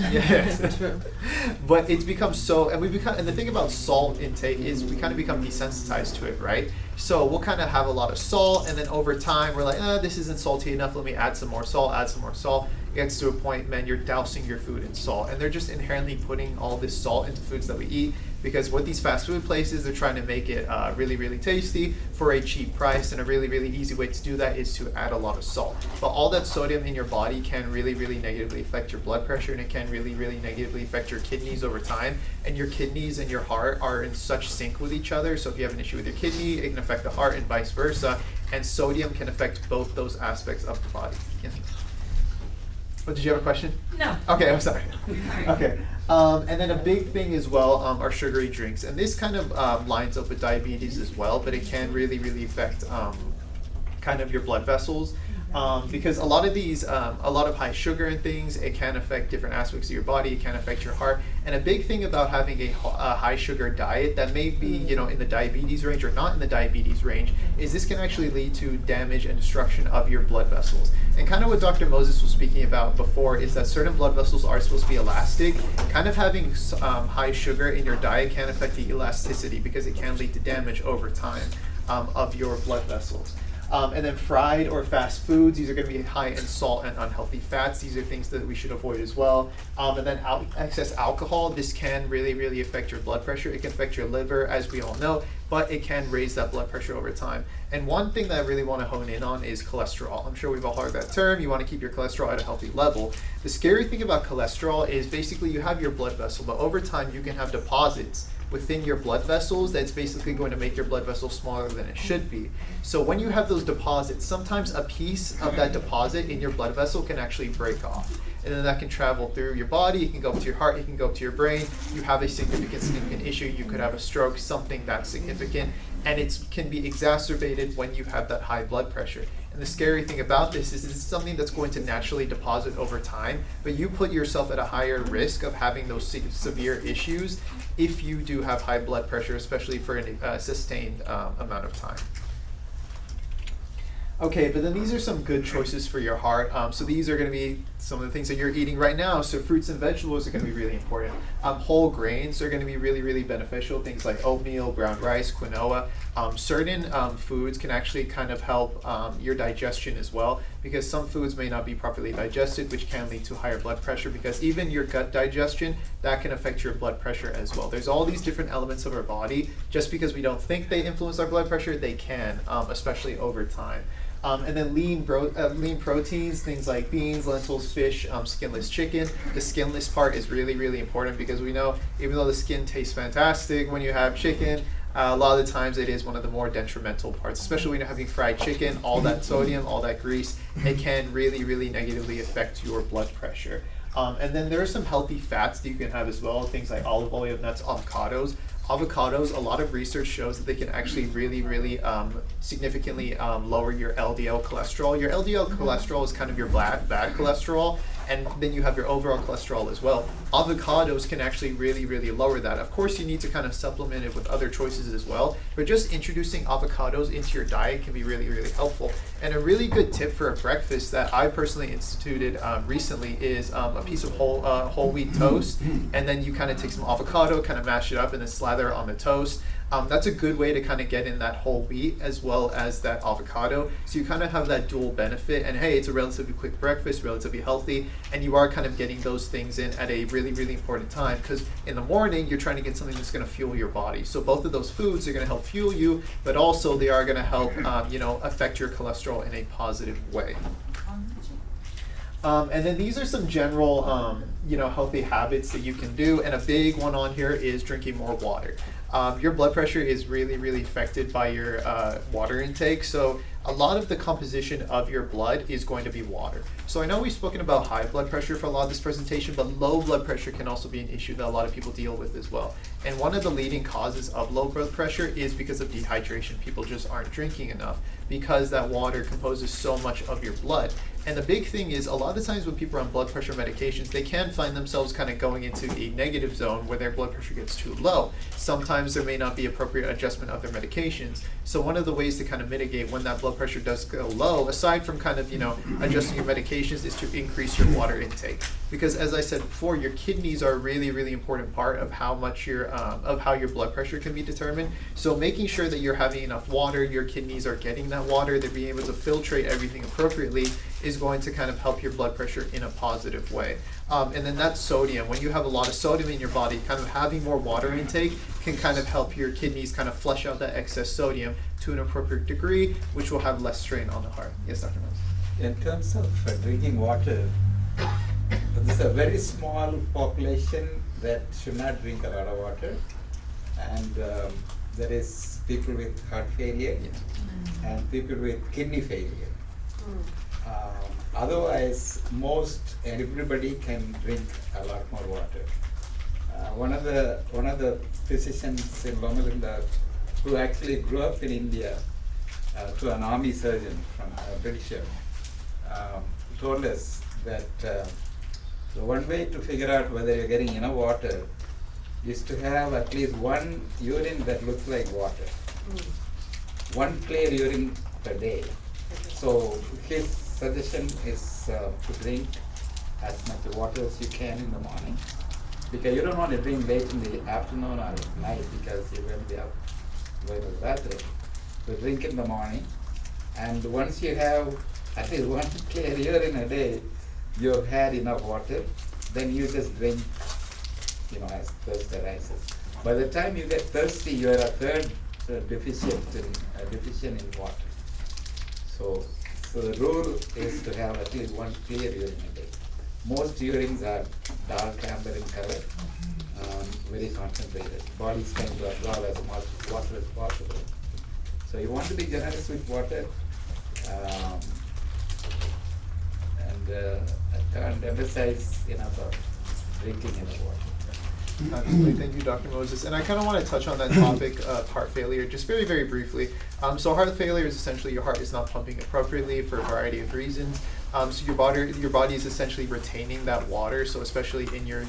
But it's become so, and the thing about salt intake is we kind of become desensitized to it, right? So we'll kind of have a lot of salt, and then over time we're like, this isn't salty enough, let me add some more salt. It gets to a point, man, you're dousing your food in salt, and they're just inherently putting all this salt into foods that we eat, because what these fast food places, they're trying to make it really tasty for a cheap price, and a really easy way to do that is to add a lot of salt. But all that sodium in your body can really negatively affect your blood pressure, and it can really negatively affect your kidneys over time. And your kidneys and your heart are in such sync with each other, so if you have an issue with your kidney, it can affect the heart and vice versa, and sodium can affect both those aspects of the body. Yes. Oh, did you have a question? No. Okay, I'm sorry. Okay. And then a big thing as well are sugary drinks. And this kind of lines up with diabetes as well, but it can really affect kind of your blood vessels. Because a lot of these, a lot of high sugar and things, it can affect different aspects of your body, it can affect your heart. And a big thing about having a high sugar diet that may be, in the diabetes range or not in the diabetes range, is this can actually lead to damage and destruction of your blood vessels. And kind of what Dr. Moses was speaking about before is that certain blood vessels are supposed to be elastic. Kind of having high sugar in your diet can affect the elasticity, because it can lead to damage over time of your blood vessels. And then fried or fast foods, these are going to be high in salt and unhealthy fats. These are things that we should avoid as well. And then excess alcohol, this can really affect your blood pressure. It can affect your liver, as we all know, but it can raise that blood pressure over time. And one thing that I really want to hone in on is cholesterol. I'm sure we've all heard that term. You want to keep your cholesterol at a healthy level. The scary thing about cholesterol is basically you have your blood vessel, but over time you can have deposits within your blood vessels that's basically going to make your blood vessel smaller than it should be. So when you have those deposits, sometimes a piece of that deposit in your blood vessel can actually break off. And then that can travel through your body, it can go up to your heart, it can go up to your brain. You have a significant issue, you could have a stroke, something that's significant, and it can be exacerbated when you have that high blood pressure. And the scary thing about this is it's something that's going to naturally deposit over time, but you put yourself at a higher risk of having those severe issues if you do have high blood pressure, especially for a sustained amount of time. Okay, but then these are some good choices for your heart. So these are going to be some of the things that you're eating right now. So fruits and vegetables are going to be really important. Whole grains are going to be really beneficial. Things like oatmeal, brown rice, quinoa. Certain foods can actually kind of help your digestion as well, because some foods may not be properly digested, which can lead to higher blood pressure, because even your gut digestion, that can affect your blood pressure as well. There's all these different elements of our body. Just because we don't think they influence our blood pressure, they can, especially over time. And then lean proteins, things like beans, lentils, fish, skinless chicken. The skinless part is really, really important, because we know even though the skin tastes fantastic when you have chicken, a lot of the times it is one of the more detrimental parts, especially when you're having fried chicken. All that sodium, all that grease, it can really, really negatively affect your blood pressure. And then there are some healthy fats that you can have as well, things like olive oil, nuts, avocados. Avocados, a lot of research shows that they can actually really, really significantly lower your LDL cholesterol. Your LDL cholesterol is kind of your bad cholesterol, and then you have your overall cholesterol as well. Avocados can actually really, really lower that. Of course, you need to kind of supplement it with other choices as well, but just introducing avocados into your diet can be really, really helpful. And a really good tip for a breakfast that I personally instituted recently is a piece of whole wheat toast, and then you kind of take some avocado, kind of mash it up, and then slather it on the toast. That's a good way to kind of get in that whole wheat as well as that avocado. So you kind of have that dual benefit, and hey, it's a relatively quick breakfast, relatively healthy, and you are kind of getting those things in at a really, really important time, because in the morning you're trying to get something that's going to fuel your body. So both of those foods are going to help fuel you, but also they are going to help affect your cholesterol in a positive way. And then these are some general healthy habits that you can do, and a big one on here is drinking more water. Your blood pressure is really, really affected by your water intake. So a lot of the composition of your blood is going to be water. So I know we've spoken about high blood pressure for a lot of this presentation, but low blood pressure can also be an issue that a lot of people deal with as well. And one of the leading causes of low blood pressure is because of dehydration. People just aren't drinking enough because that water composes so much of your blood. And the big thing is, a lot of the times when people are on blood pressure medications, they can find themselves kind of going into a negative zone where their blood pressure gets too low. Sometimes there may not be appropriate adjustment of their medications. So one of the ways to kind of mitigate when that blood pressure does go low, aside from kind of, adjusting your medications, is to increase your water intake. Because as I said before, your kidneys are a really, really important part of how much how your blood pressure can be determined. So making sure that you're having enough water, your kidneys are getting that water, they're being able to filtrate everything appropriately, is going to kind of help your blood pressure in a positive way. And then that's sodium. When you have a lot of sodium in your body, kind of having more water intake can kind of help your kidneys kind of flush out that excess sodium to an appropriate degree, which will have less strain on the heart. Yes, Dr. Moses? In terms of drinking water, there's a very small population that should not drink a lot of water, and there is people with heart failure and people with kidney failure. Otherwise, most everybody can drink a lot more water. One of the physicians in Loma Linda, who actually grew up in India, to an army surgeon from British, told us that the one way to figure out whether you're getting enough water is to have at least one urine that looks like water. One clear urine per day. So his suggestion is to drink as much water as you can in the morning, because you don't want to drink late in the afternoon or at night because you're going to be up going to the bathroom. So drink in the morning, and once you have at least one clear urine a day, you've had enough water, then you just drink, as thirst arises. By the time you get thirsty, you are a third deficient in water. So the rule is to have at least one clear urine a day. Most urines are dark amber in color, very concentrated. Bodies tend to absorb as much water as possible. So you want to be generous with water, and I can't emphasize enough of drinking enough water. Absolutely, thank you, Dr. Moses. And I kind of want to touch on that topic of heart failure just very, very briefly. So heart failure is essentially your heart is not pumping appropriately for a variety of reasons. So your body is essentially retaining that water. So especially in your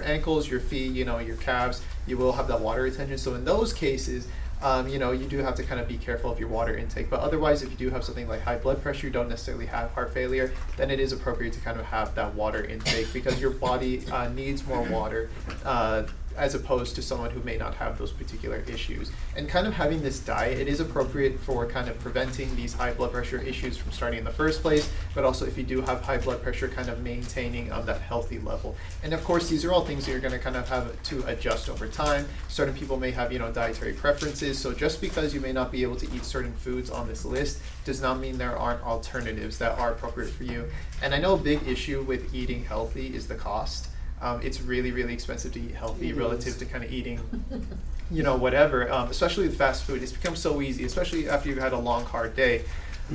ankles, your feet, your calves, you will have that water retention. So in those cases, you do have to kind of be careful of your water intake. But otherwise, if you do have something like high blood pressure, you don't necessarily have heart failure, then it is appropriate to kind of have that water intake, because your body needs more water as opposed to someone who may not have those particular issues. And kind of having this diet, it is appropriate for kind of preventing these high blood pressure issues from starting in the first place, but also if you do have high blood pressure, kind of maintaining that healthy level. And of course, these are all things that you're going to kind of have to adjust over time. Certain people may have, dietary preferences, so just because you may not be able to eat certain foods on this list does not mean there aren't alternatives that are appropriate for you. And I know a big issue with eating healthy is the cost. It's really, really expensive to eat healthy relative to kind of eating, whatever, especially with fast food. It's become so easy, especially after you've had a long, hard day.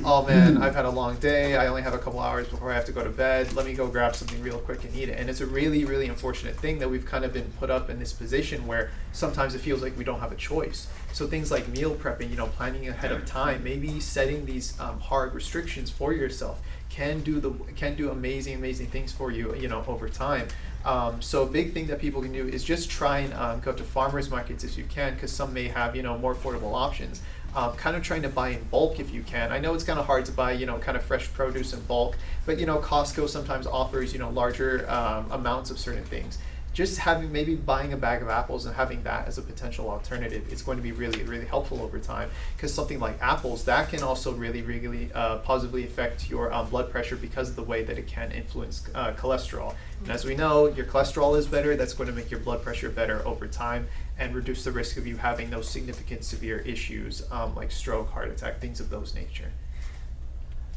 Oh man, I've had a long day. I only have a couple hours before I have to go to bed. Let me go grab something real quick and eat it. And it's a really, really unfortunate thing that we've kind of been put up in this position where sometimes it feels like we don't have a choice. So things like meal prepping, planning ahead of time, maybe setting these hard restrictions for yourself can do amazing things for you, over time. So a big thing that people can do is just try and go to farmers markets if you can, because some may have, more affordable options. Kind of trying to buy in bulk if you can. I know it's kind of hard to buy, kind of fresh produce in bulk, but, Costco sometimes offers, larger amounts of certain things. Just maybe buying a bag of apples and having that as a potential alternative is going to be really, really helpful over time, because something like apples, that can also really, really positively affect your blood pressure because of the way that it can influence cholesterol. And as we know, your cholesterol is better, that's going to make your blood pressure better over time and reduce the risk of you having those significant severe issues like stroke, heart attack, things of those nature.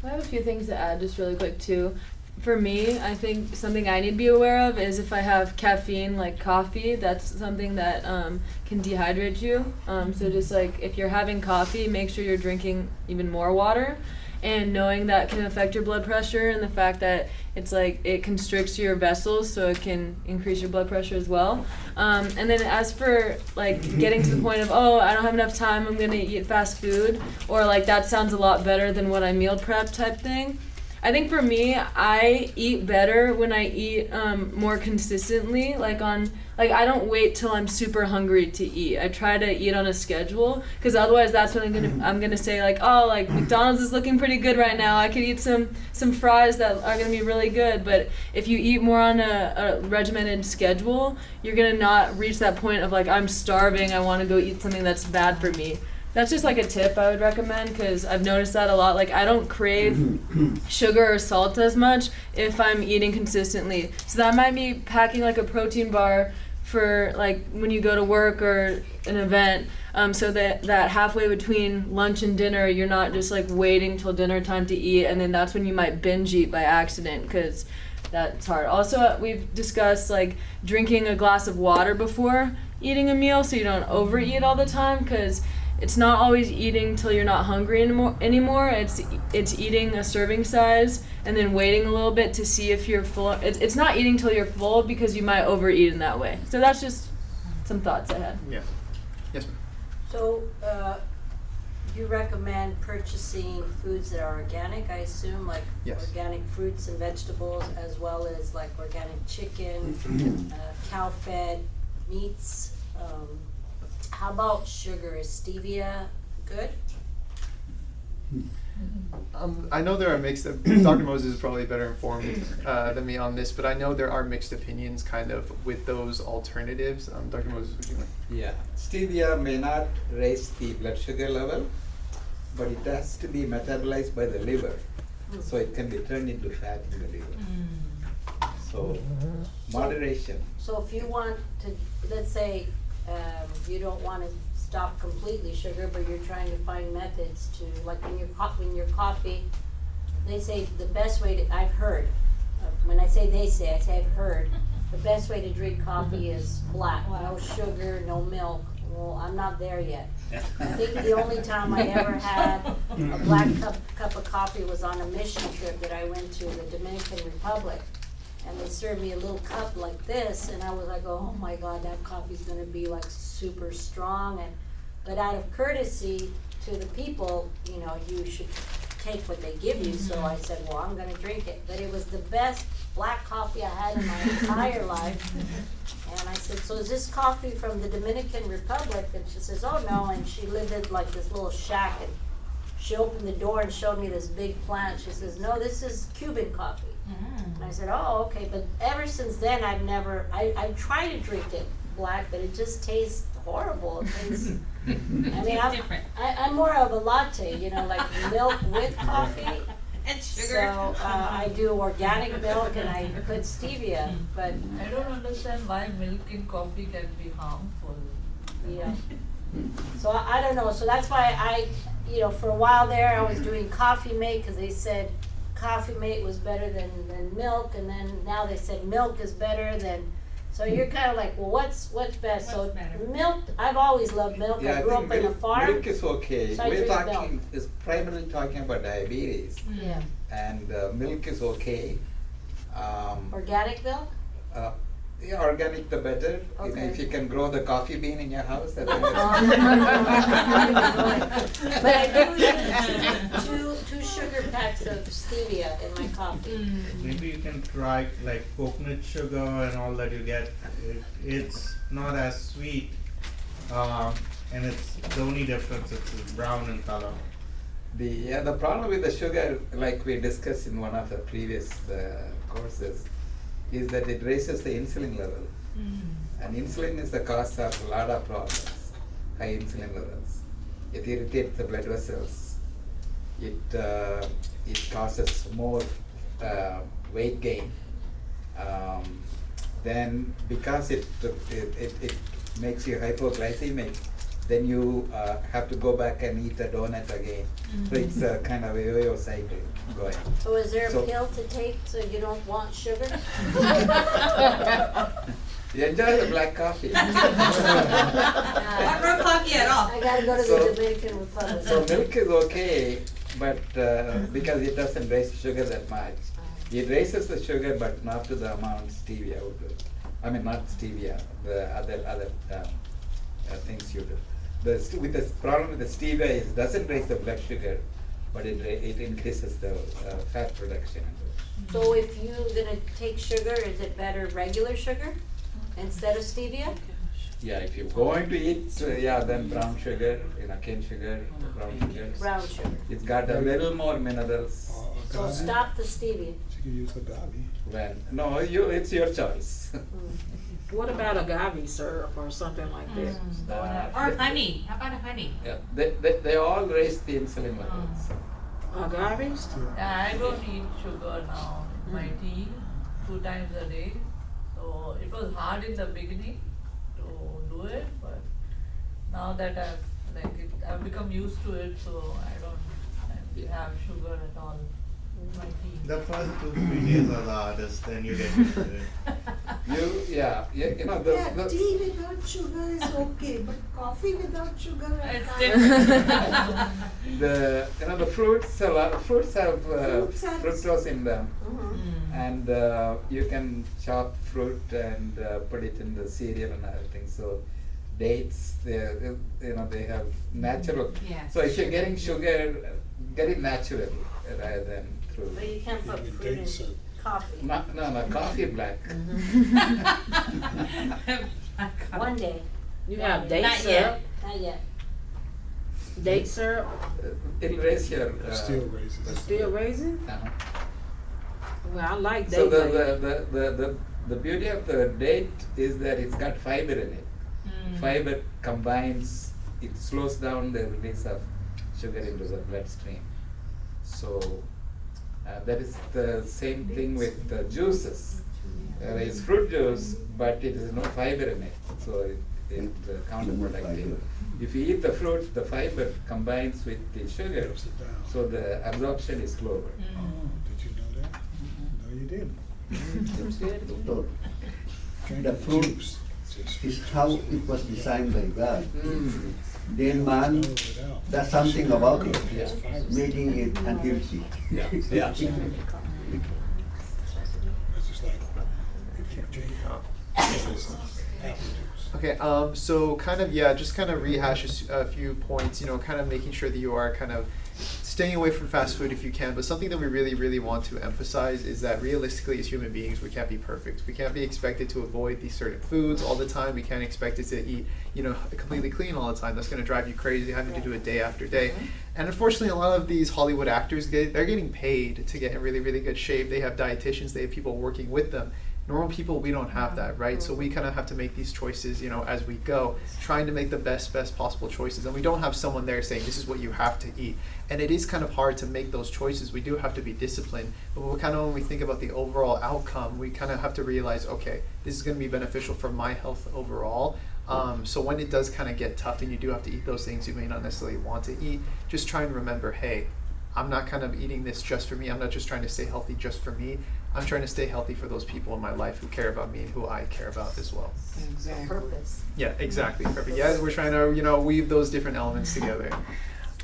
I have a few things to add just really quick too. For me, I think something I need to be aware of is if I have caffeine like coffee, that's something that can dehydrate you. So just like if you're having coffee, make sure you're drinking even more water. And knowing that can affect your blood pressure, and the fact that it's like it constricts your vessels, so it can increase your blood pressure as well. And then as for like getting to the point of, I don't have enough time, I'm gonna eat fast food, or like that sounds a lot better than what I meal prep type thing. I think for me, I eat better when I eat more consistently. I don't wait till I'm super hungry to eat. I try to eat on a schedule, because otherwise that's when I'm gonna say McDonald's is looking pretty good right now. I could eat some fries that are gonna be really good. But if you eat more on a regimented schedule, you're gonna not reach that point of I'm starving, I want to go eat something that's bad for me. That's just a tip I would recommend, because I've noticed that a lot. I don't crave sugar or salt as much if I'm eating consistently. So that might be packing a protein bar for when you go to work or an event, so that halfway between lunch and dinner, you're not just waiting till dinner time to eat, and then that's when you might binge eat by accident, because that's hard. Also, we've discussed drinking a glass of water before eating a meal, so you don't overeat all the time, because it's not always eating till you're not hungry anymore. It's eating a serving size and then waiting a little bit to see if you're full. It's not eating till you're full, because you might overeat in that way. So that's just some thoughts I had. Yeah. Yes, ma'am. So, you recommend purchasing foods that are organic, I assume, Yes. organic fruits and vegetables, as well as organic chicken, cow-fed meats. How about sugar? Is stevia good? I know there are mixed. Dr. Moses is probably better informed than me on this, but I know there are mixed opinions kind of with those alternatives. Dr. Moses, would you like? Yeah, stevia may not raise the blood sugar level, but it has to be metabolized by the liver, so it can be turned into fat in the liver. So moderation. So if you want to, let's say, you don't want to stop completely sugar, but you're trying to find methods to, in your coffee, they say the best way to, I've heard, when I say they say, I say I've heard, the best way to drink coffee is black, no sugar, no milk. Well, I'm not there yet. I think the only time I ever had a black cup of coffee was on a mission trip that I went to the Dominican Republic. And they served me a little cup like this, and I was like, oh my God, that coffee's gonna be super strong. But out of courtesy to the people, you should take what they give you. So I said, well, I'm gonna drink it. But it was the best black coffee I had in my entire life. And I said, so is this coffee from the Dominican Republic? And she says, oh no, and she lived in this little shack, and she opened the door and showed me this big plant. She says, no, this is Cuban coffee. And I said, oh, okay, but ever since then I tried to drink it, black, but it just tastes horrible. It tastes, I mean, It's I'm, different. I'm more of a latte, you know, like milk with coffee. And So, I do organic milk and I put stevia, but, I don't understand why milk in coffee can be harmful. yeah. So I don't know, so that's why I, you know, for a while there, I was doing Coffee Mate, cause they said Coffee Mate was better than milk, and then now they said milk is better than, so you're kinda like, well, what's best? So What's better? milk, I've always loved milk, Yeah, I grew up in a farm. milk is okay. so I We're drink talking, is primarily talking about diabetes, Yeah, and milk is okay. organic milk? Yeah, organic the better. You know, Okay. if you can grow the coffee bean in your house, I think But I do use two sugar packs of stevia in my coffee. Maybe you can try like coconut sugar and all that you get. It's not as sweet, and it's the only difference is brown in color. The problem with the sugar, like we discussed in one of the previous courses, is that it raises the insulin level. And insulin is the cause of a lot of problems, high insulin levels. It irritates the blood vessels. It causes more weight gain. Then because it makes you hypoglycemic, then you have to go back and eat a donut again. So it's a kind of a yo-yo cycle going. So is there a So- pill to take so you don't want sugar? You enjoy the black coffee. Not for coffee at all. I gotta go to So- the Dominican Republic. So milk is okay, but because it doesn't raise sugar that much. It raises the sugar, but not to the amount stevia would do. I mean, not stevia, the other things you do. With the problem with the stevia is it doesn't raise the blood sugar, but it increases the fat production. So if you're gonna take sugar, is it better regular sugar instead of stevia? Yeah, if you're going to eat, then brown sugar, cane sugar, brown sugar. Brown sugar. It's got a little more minerals. So stop the stevia. She can use agave. No, it's your choice. What about agave syrup or something like that? Or honey, how about a honey? Yeah, they all raise the insulin levels. Agaves? Yeah, I don't eat sugar now in my tea 2 times a day. So it was hard in the beginning to do it, but now that I've become used to it, so I don't have sugar at all in my tea. The first 2-3 days are the hardest, then you get used to it. Yeah, tea without sugar is okay, but coffee without sugar I It's can't. The fruits have Fruits have- fructose in them, Mhm. and you can chop fruit and put it in the cereal and everything. So dates, they have natural. Yes. So if you're getting sugar, get it naturally rather than through. But you can't put Even fruit in dates are- coffee. No, coffee black. One day, You have date Not syrup? yet. not yet. Date syrup? It'll raise your. Still raises. Still raisin? Uh-huh. Well, I like So date raisin. the beauty of the date is that it's got fiber in it. Fiber combines, it slows down the release of sugar into the bloodstream. So that is the same thing with the juices. It's fruit juice, but it has no fiber in it, so it's counterproductive. If you eat the fruit, the fiber combines with the sugar, Drops it down. so the absorption is slower. Oh, did you know that? No, you didn't. Doctor, Drink The fruit juice. Just is fruit how juice. it was designed by God. Mm. Then man Swallow it out. does something about it, Yeah. making it unhealthy. Yeah. It's just like if you drink apple juice. Okay, so just kind of rehash a few points, kind of making sure that you are kind of staying away from fast food if you can, but something that we really, really want to emphasize is that realistically as human beings, we can't be perfect. We can't be expected to avoid these certain foods all the time. We can't expect it to eat, completely clean all the time. That's gonna drive you crazy having to do it day after day. And unfortunately, a lot of these Hollywood actors, they're getting paid to get in really, really good shape. They have dietitians, they have people working with them. Normal people, we don't have that, right? So we kind of have to make these choices, as we go, trying to make the best possible choices. And we don't have someone there saying, this is what you have to eat. And it is kind of hard to make those choices. We do have to be disciplined. But when we think about the overall outcome, we kind of have to realize, okay, this is going to be beneficial for my health overall. So when it does kind of get tough and you do have to eat those things you may not necessarily want to eat, just try and remember, hey, I'm not kind of eating this just for me. I'm not just trying to stay healthy just for me. I'm trying to stay healthy for those people in my life who care about me and who I care about as well. Exactly. Purpose. Yeah, exactly. Perfect. Yeah, we're trying to, weave those different elements together.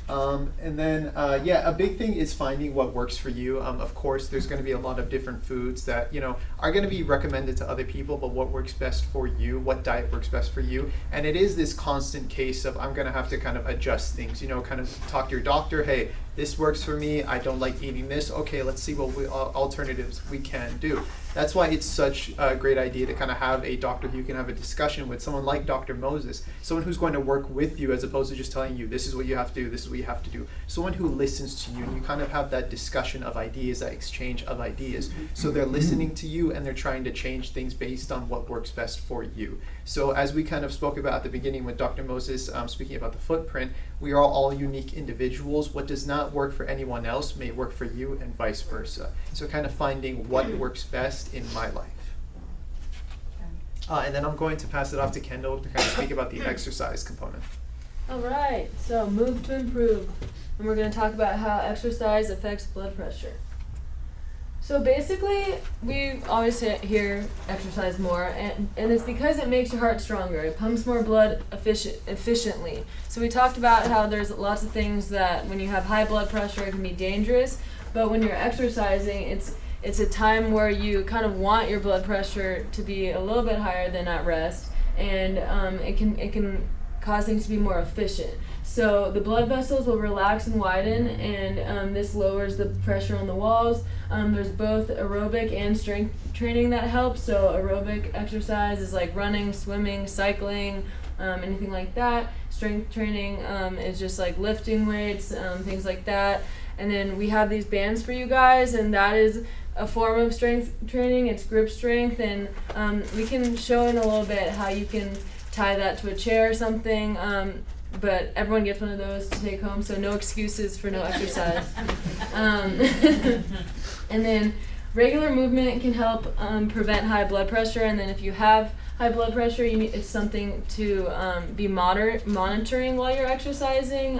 And then, a big thing is finding what works for you. Of course, there's going to be a lot of different foods that, are going to be recommended to other people, but what works best for you, what diet works best for you. And it is this constant case of I'm going to have to kind of adjust things, kind of talk to your doctor, hey, this works for me, I don't like eating this, okay, let's see what alternatives we can do. That's why it's such a great idea to kind of have a doctor who you can have a discussion with, someone like Dr. Moses, someone who's going to work with you as opposed to just telling you this is what you have to do, this is what you have to do. Someone who listens to you, and you kind of have that discussion of ideas, that exchange of ideas. So they're listening to you and they're trying to change things based on what works best for you. So as we kind of spoke about at the beginning with Dr. Moses, speaking about the footprint, we are all unique individuals. What does not work for anyone else may work for you and vice versa. So kind of finding what works best in my life. And then I'm going to pass it off to Kendall to kind of speak about the exercise component. All right, so move to improve. And we're going to talk about how exercise affects blood pressure. So basically, we always hear exercise more, and it's because it makes your heart stronger. It pumps more blood efficiently. So we talked about how there's lots of things that when you have high blood pressure, it can be dangerous, but when you're exercising, it's a time where you kind of want your blood pressure to be a little bit higher than at rest, and it can cause things to be more efficient. So the blood vessels will relax and widen, and this lowers the pressure on the walls. There's both aerobic and strength training that helps. So aerobic exercise is like running, swimming, cycling, anything like that. Strength training is just like lifting weights, things like that. And then we have these bands for you guys, and that is a form of strength training. It's grip strength, and we can show in a little bit how you can tie that to a chair or something. But everyone gets one of those to take home, so no excuses for no exercise. And then regular movement can help prevent high blood pressure, and then if you have high blood pressure, it's something to be monitoring while you're exercising.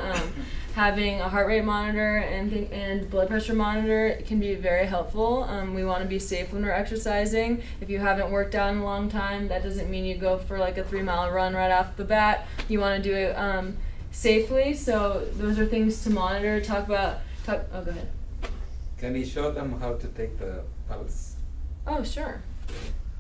Having a heart rate monitor and blood pressure monitor can be very helpful. We want to be safe when we're exercising. If you haven't worked out in a long time, that doesn't mean you go for like a 3-mile run right off the bat. You want to do it safely. So those are things to monitor. Oh, go ahead. Can you show them how to take the pulse? Oh, sure.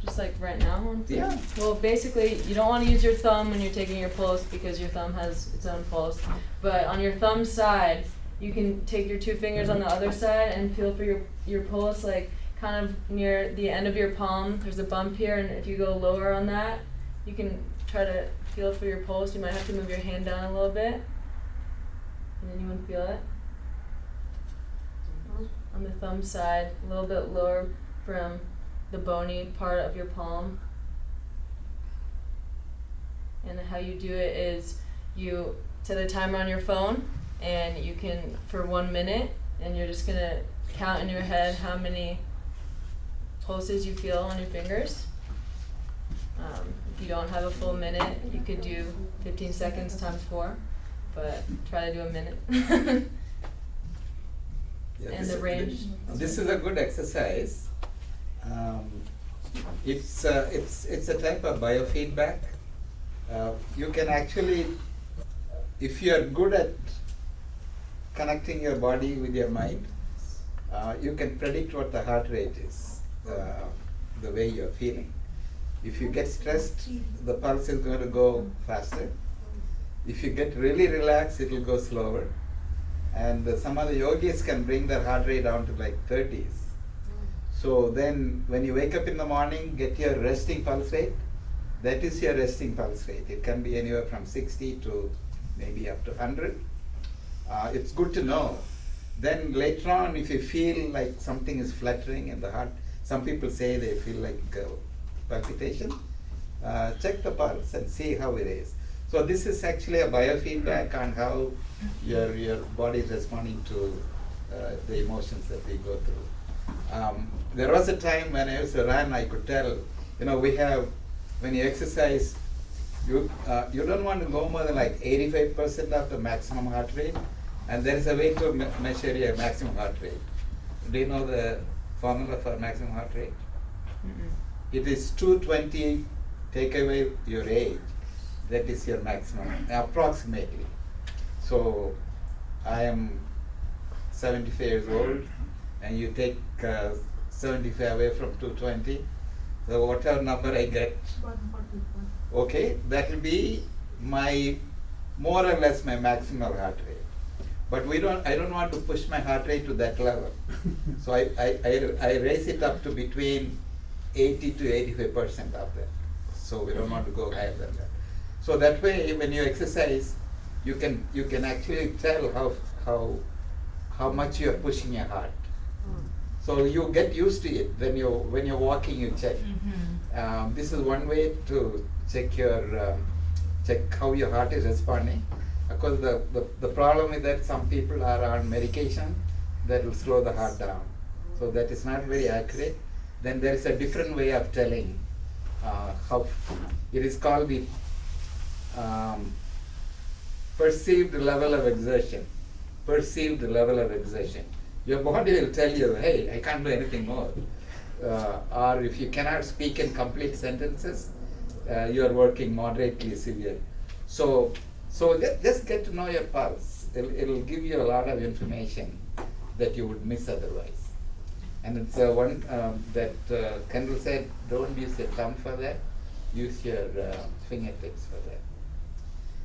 Just like right now? Yeah. Well, basically, you don't want to use your thumb when you're taking your pulse because your thumb has its own pulse. But on your thumb side, you can take your 2 fingers on the other side and feel for your pulse, like kind of near the end of your palm. There's a bump here, and if you go lower on that, you can try to feel for your pulse. You might have to move your hand down a little bit. And then you want to feel it. On the thumb side, a little bit lower from the bony part of your palm. And how you do it is you set a timer on your phone, and you can, for 1 minute, and you're just gonna count in your head how many pulses you feel on your fingers. If you don't have a full minute, you could do 15 seconds times 4, but try to do a minute. Yeah, And the range. This is a good exercise. It's a type of biofeedback. You can actually, if you are good at connecting your body with your mind, you can predict what the heart rate is, the way you're feeling. If you get stressed, the pulse is going to go faster. If you get really relaxed, it will go slower. And some of the yogis can bring their heart rate down to like 30s. So then when you wake up in the morning, get your resting pulse rate. That is your resting pulse rate. It can be anywhere from 60 to maybe up to 100. It's good to know. Then later on, if you feel like something is fluttering in the heart, some people say they feel like palpitation. Check the pulse and see how it is. So this is actually a biofeedback on how your body is responding to the emotions that we go through. There was a time when I used to run, I could tell, when you exercise, you don't want to go more than like 85% of the maximum heart rate, and there is a way to measure your maximum heart rate. Do you know the formula for maximum heart rate? Mm-mm. It is 220, take away your age, that is your maximum, approximately. So I am 75 years old, and you take 75 away from 220, so whatever number I get, okay, that will be more or less my maximum heart rate. But I don't want to push my heart rate to that level. So I raise it up to between 80 to 85% of that. So we don't want to go higher than that. So that way, when you exercise, you can actually tell how much you are pushing your heart. So you get used to it. When you're walking, you check. This is one way to check how your heart is responding. Of course, the problem is that some people are on medication that will slow the heart down. So that is not very accurate. Then there is a different way of telling how. It is called the perceived level of exertion. Perceived level of exertion. Your body will tell you, hey, I can't do anything more. Or if you cannot speak in complete sentences, you are working moderately severe. So just get to know your pulse. It'll give you a lot of information that you would miss otherwise. And it's one that Kendall said, don't use your thumb for that, use your fingertips for that.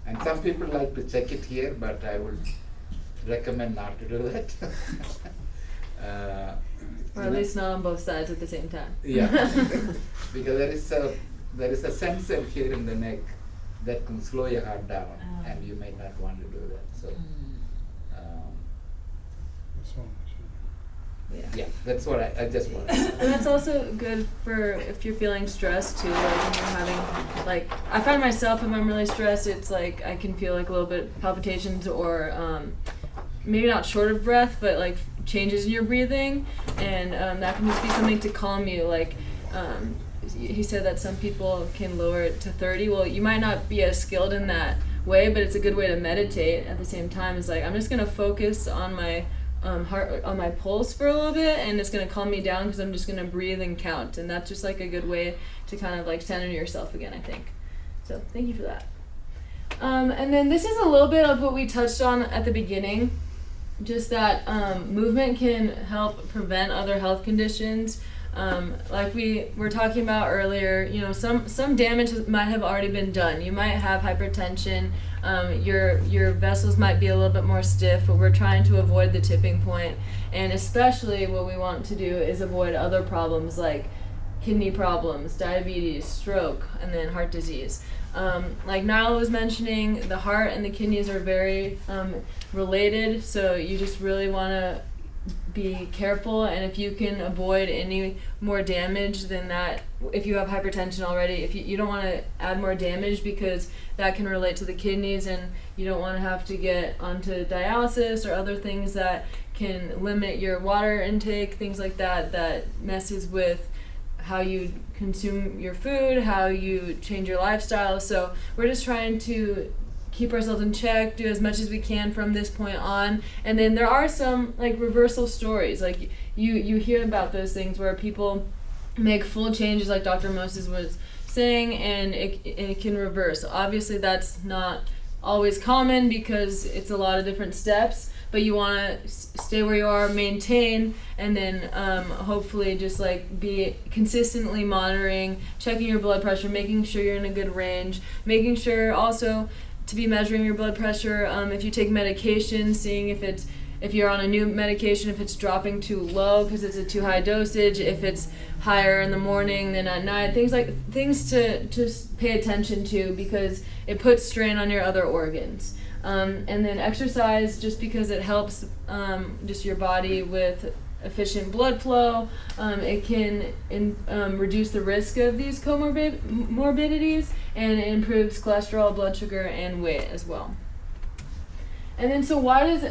And some people like to check it here, but I would recommend not to do that. Or at least not on both sides at the same time. Yeah, because there is a sensor here in the neck that can slow your heart down, and you may not want to do that. So, yeah, that's what I just want. And that's also good for if you're feeling stressed too, like when you're having, like, I find myself if I'm really stressed, it's like I can feel like a little bit palpitations or maybe not short of breath, but like changes in your breathing, and that can just be something to calm you. Like he said that some people can lower it to 30. Well, you might not be as skilled in that way, but it's a good way to meditate at the same time. It's like I'm just gonna focus on my heart, on my pulse for a little bit, and it's gonna calm me down because I'm just gonna breathe and count, and that's just like a good way to kind of like center yourself again, I think. So thank you for that. And then this is a little bit of what we touched on at the beginning, just that movement can help prevent other health conditions. Like we were talking about earlier, you know, some damage might have already been done. You might have hypertension, your vessels might be a little bit more stiff, but we're trying to avoid the tipping point. And especially what we want to do is avoid other problems like kidney problems, diabetes, stroke, and then heart disease. Like Nyla was mentioning, the heart and the kidneys are very related, so you just really want to be careful, and if you can avoid any more damage than that, if you have hypertension already, if you don't want to add more damage because that can relate to the kidneys, and you don't want to have to get onto dialysis or other things that can limit your water intake, things like that, that messes with how you consume your food, how you change your lifestyle. So we're just trying to keep ourselves in check, do as much as we can from this point on. And then there are some like reversal stories, like you hear about those things where people make full changes like Dr. Moses was saying, and it can reverse. Obviously that's not always common because it's a lot of different steps, but you want to stay where you are, maintain, and then hopefully just like be consistently monitoring, checking your blood pressure, making sure you're in a good range, making sure also to be measuring your blood pressure. If you take medication, seeing if you're on a new medication, if it's dropping too low because it's a too high dosage, if it's higher in the morning than at night, things to just pay attention to because it puts strain on your other organs. And then exercise, just because it helps just your body with efficient blood flow. It can reduce the risk of these comorbidities, and it improves cholesterol, blood sugar, and weight as well. And then, so why does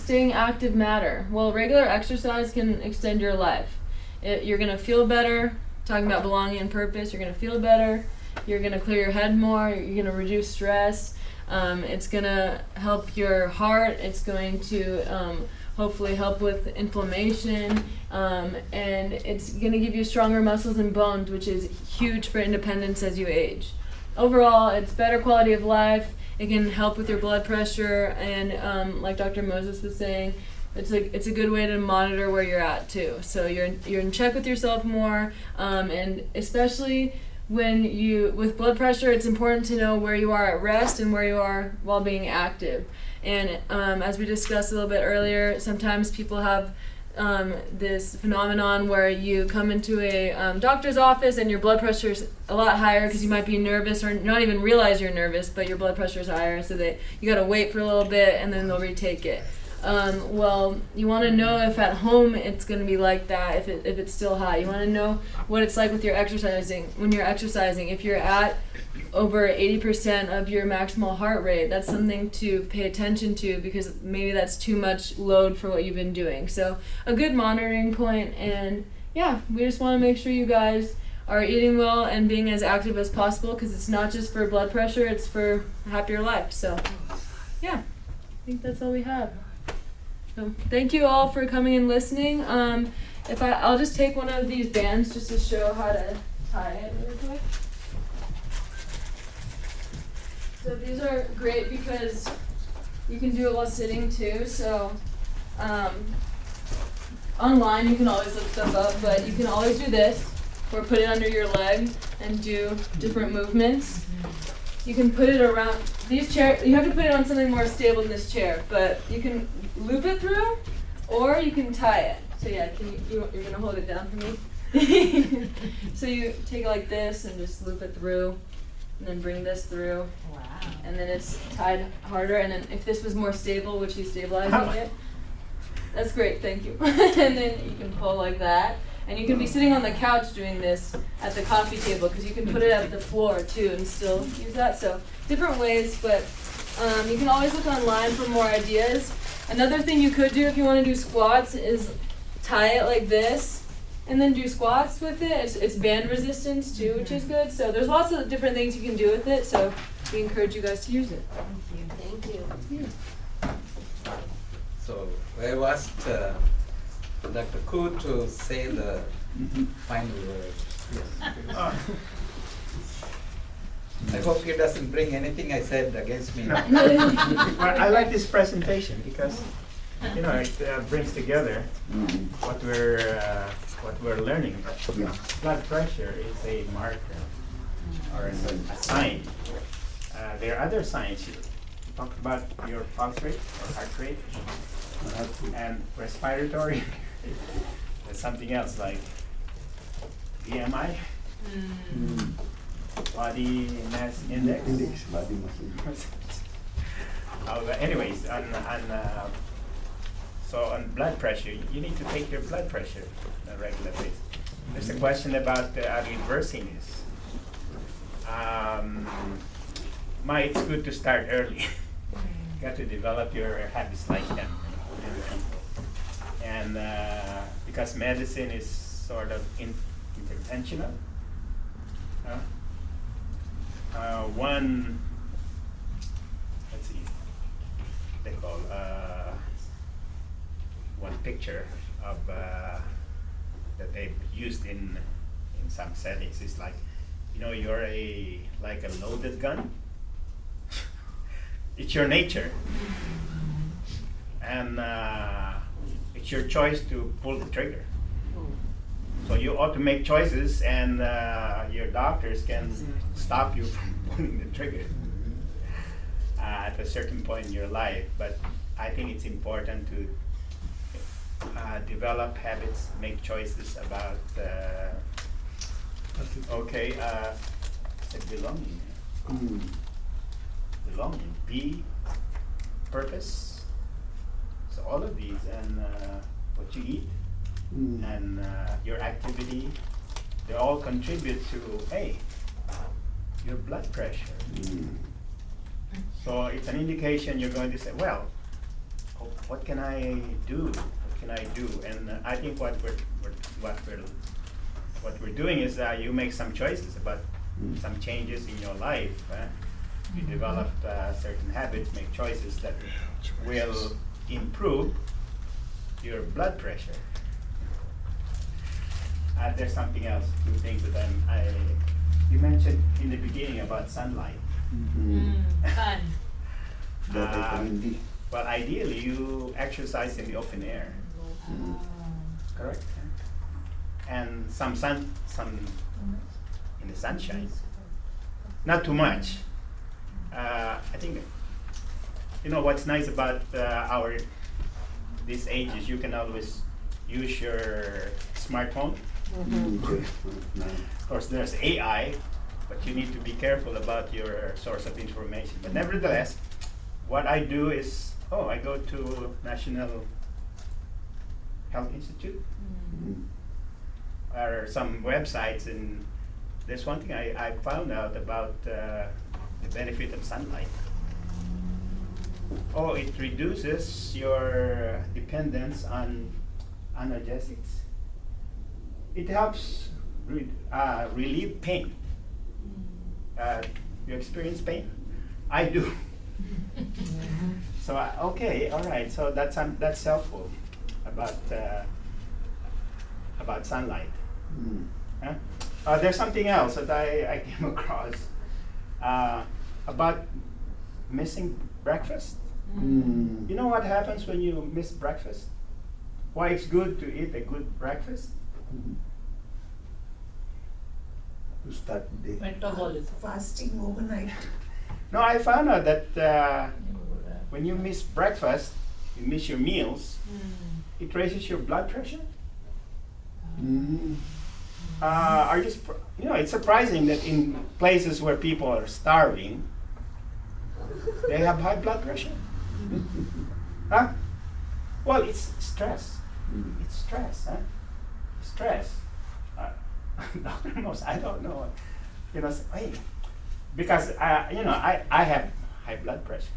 staying active matter? Well, regular exercise can extend your life. You're going to feel better. Talking about belonging and purpose, you're going to feel better. You're going to clear your head more. You're going to reduce stress. It's going to help your heart. It's going to hopefully help with inflammation. And it's going to give you stronger muscles and bones, which is huge for independence as you age. Overall, it's better quality of life. It can help with your blood pressure, and like Dr. Moses was saying, it's a good way to monitor where you're at too. So you're in check with yourself more, and especially with blood pressure, it's important to know where you are at rest and where you are while being active. And as we discussed a little bit earlier, sometimes people have this phenomenon where you come into a doctor's office and your blood pressure is a lot higher because you might be nervous or not even realize you're nervous, but your blood pressure is higher, so that you got to wait for a little bit and then they'll retake it. Well, you want to know if at home it's going to be like that, if it's still high. You want to know what it's like with your exercising. When you're exercising, if you're at over 80% of your maximal heart rate, that's something to pay attention to, because maybe that's too much load for what you've been doing. So a good monitoring point, and yeah, we just want to make sure you guys are eating well and being as active as possible, because it's not just for blood pressure, it's for a happier life. So yeah, I think that's all we have. So thank you all for coming and listening. I'll just take one of these bands just to show how to tie it really quick. So these are great because you can do it while sitting too. So online you can always look stuff up, but you can always do this, or put it under your leg and do different movements. You can put it around these chairs. You have to put it on something more stable than this chair, but you can loop it through, or you can tie it. So yeah, you're gonna hold it down for me. So you take it like this and just loop it through, and then bring this through. Wow. And then it's tied harder, and then if this was more stable, which he's stabilizing it, that's great, thank you. And then you can pull like that, and you can be sitting on the couch doing this at the coffee table, because you can put it at the floor too and still use that. So different ways, but you can always look online for more ideas. Another thing you could do if you want to do squats is tie it like this, and then do squats with it. It's band resistance too, which is good. So there's lots of different things you can do with it. So we encourage you guys to use it. Thank you. Yeah. So I asked Dr. Koo to say the final word. I hope he doesn't bring anything I said against me. No. Well, I like this presentation because, you know, it brings together what we're learning. Blood pressure is a marker or a sign. There are other signs. You talked about your pulse rate or heart rate, and respiratory. There's something else like BMI. Body mass index. Body mass index. Anyways, so on blood pressure, you need to take your blood pressure on a regular basis. There's a question about reversing this. It's good to start early. You got to develop your habits like them. And because medicine is sort of interventional. Let's see, they call one picture of that they've used in some settings is like, you know, you're like a loaded gun. It's your nature, and it's your choice to pull the trigger. So you ought to make choices, and your doctors can stop you from pulling the trigger at a certain point in your life. But I think it's important to develop habits, make choices about, belonging. Belonging, be, purpose. So all of these, and what you eat, and your activity, they all contribute to, hey, your blood pressure. So it's an indication you're going to say, well, what can I do? What can I do? And I think what we're doing is you make some choices about some changes in your life. You develop certain habits, make choices that will improve your blood pressure. There's something else, two things that you mentioned in the beginning about sunlight. Fun. The vitamin D. Well, ideally, you exercise in the open air. Correct. And some in the sunshine. Not too much. I think, you know, what's nice about this age is you can always use your smartphone. Of course, there's AI, but you need to be careful about your source of information. But nevertheless, what I do is, I go to National Health Institute or some websites, and there's one thing I found out about the benefit of sunlight. It reduces your dependence on analgesics. It helps relieve pain. You experience pain? I do. So okay, all right. So that's helpful about sunlight. There's something else that I came across about missing breakfast. You know what happens when you miss breakfast? Why it's good to eat a good breakfast? To start the day. Metabolism. Fasting overnight. No, I found out that when you miss breakfast, you miss your meals, it raises your blood pressure. It's surprising that in places where people are starving, they have high blood pressure. Well, it's stress. It's stress, Stress. Dr. Moss, I don't know. Because I have high blood pressure.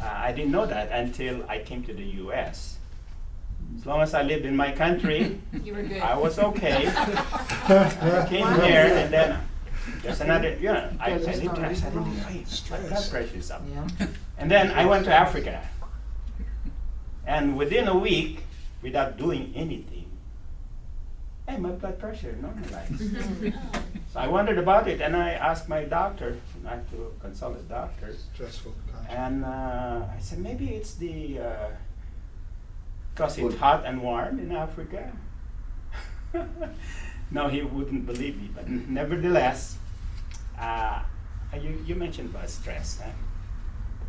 I didn't know that until I came to the U.S. As long as I lived in my country, You were good. I was okay. I came here, and then there's another, I lived here, I said, hey, my blood pressure is up. Yeah. And then I went to Africa. And within a week, without doing anything, hey, my blood pressure normalized. So I wondered about it, and I asked my doctor, I had to consult a doctor, Stressful. and I said, maybe it's because it's hot and warm in Africa. No, he wouldn't believe me, but nevertheless, you mentioned about stress,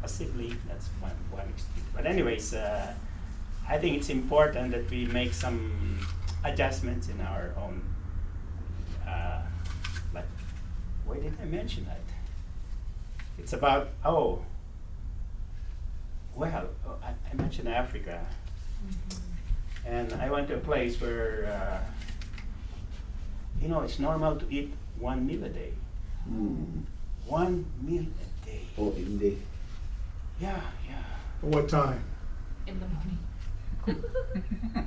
possibly that's one excuse. But anyways, I think it's important that we make some adjustments in our own, like, why did I mention that? It's about, I mentioned Africa, and I went to a place where, it's normal to eat 1 meal a day. 1 meal a day. In the Yeah. What time? In the morning.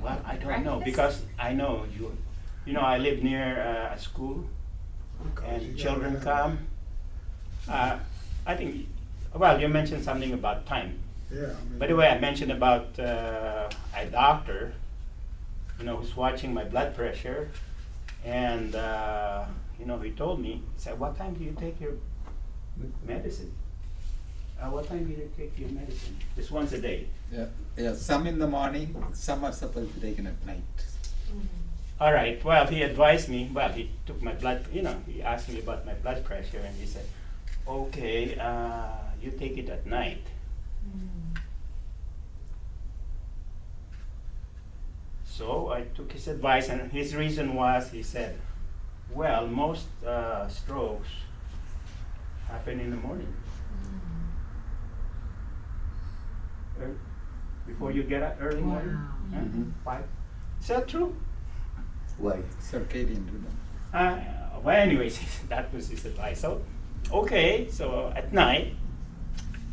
Well, I don't know, because I know I live near a school, and children come. I think, you mentioned something about time. Yeah. By the way, I mentioned about a doctor, who's watching my blood pressure, and he told me, he said, what time do you take your medicine? What time do you take your medicine? Just once a day. Yeah. Some in the morning, some are supposed to be taken at night. All right. Well, he advised me. Well, he took my blood. He asked me about my blood pressure, and he said, "Okay, you take it at night." So I took his advice, and his reason was, he said, "Well, most strokes happen in the morning. Before you get up early morning, 5 Is that true? Why? Circadian rhythm. Well, anyways, that was his advice. So, okay, so at night.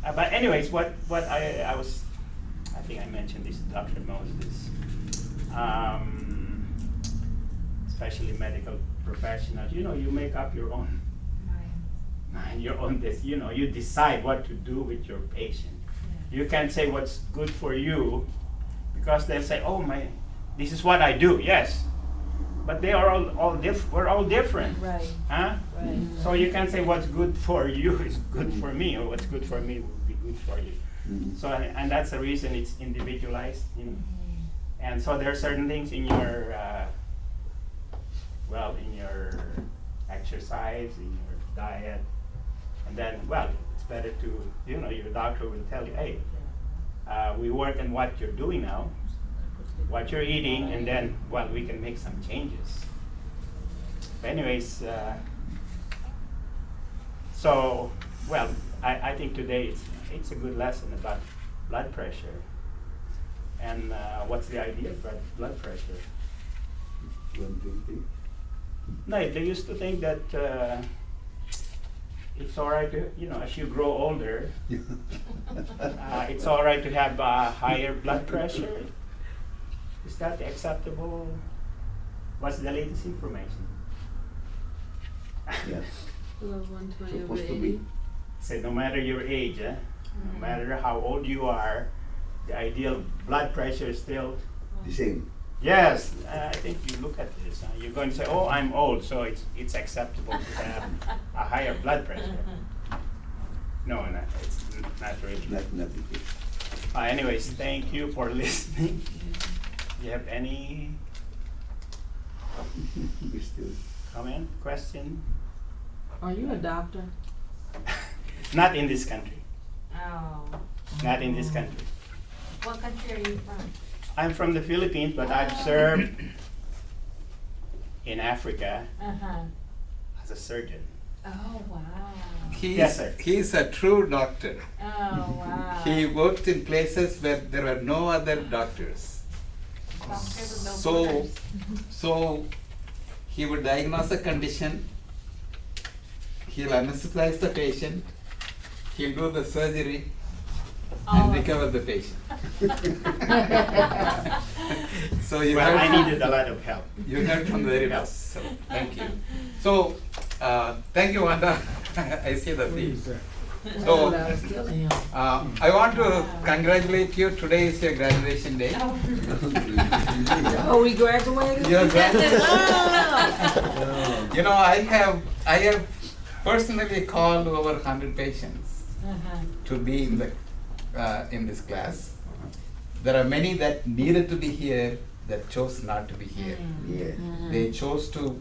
But anyways, what I was, I think I mentioned this to Dr. Moses, especially medical professionals, you know, you make up your own mind, your own this, you know, you decide what to do with your patient. You can't say what's good for you, because they'll say, oh my, this is what I do, yes. But they are all we're all different. Right. Huh? Right. So you can't say what's good for you is good for me, or what's good for me will be good for you. So, and that's the reason it's individualized, you know. And so there are certain things in your, in your exercise, in your diet, and then, it's better to, you know, your doctor will tell you, hey, we work on what you're doing now, what you're eating, and then, we can make some changes. But anyways, I think today it's a good lesson about blood pressure. And what's the idea of blood pressure? 120. No, they used to think that it's all right to, you know, as you grow older, it's all right to have higher blood pressure. Is that acceptable? What's the latest information? Yes. Below 120 over Supposed to 80. be. So no matter your age, no matter how old you are, the ideal blood pressure is still. The same. Yes, I think you look at this. You're going to say, "Oh, I'm old, so it's acceptable to have a higher blood pressure." No, it's not really. Not the case. Anyways, thank you for listening. Do you have any We still. comment, question? Are you a doctor? Not in this country. Oh. Not in this country. What country are you from? I'm from the Philippines, but I've served in Africa Uh-huh. as a surgeon. Oh, wow. Yes, sir. He's a true doctor. Oh, wow. He worked in places where there were no other doctors. Doctor with no So, borders. so he would diagnose a condition, he'll anesthetize the patient, he'll do the surgery, and recover the patient. So you Well, heard I from- needed a lot of help. You heard from the very best, so thank you. So, thank you, Wanda. I see the theme. That's So, what I was telling him. I want to congratulate you. Today is your graduation day. Oh, we graduated? You're graduating. You know, I have personally called over 100 patients to be in this class. There are many that needed to be here that chose not to be here. Yeah. They chose to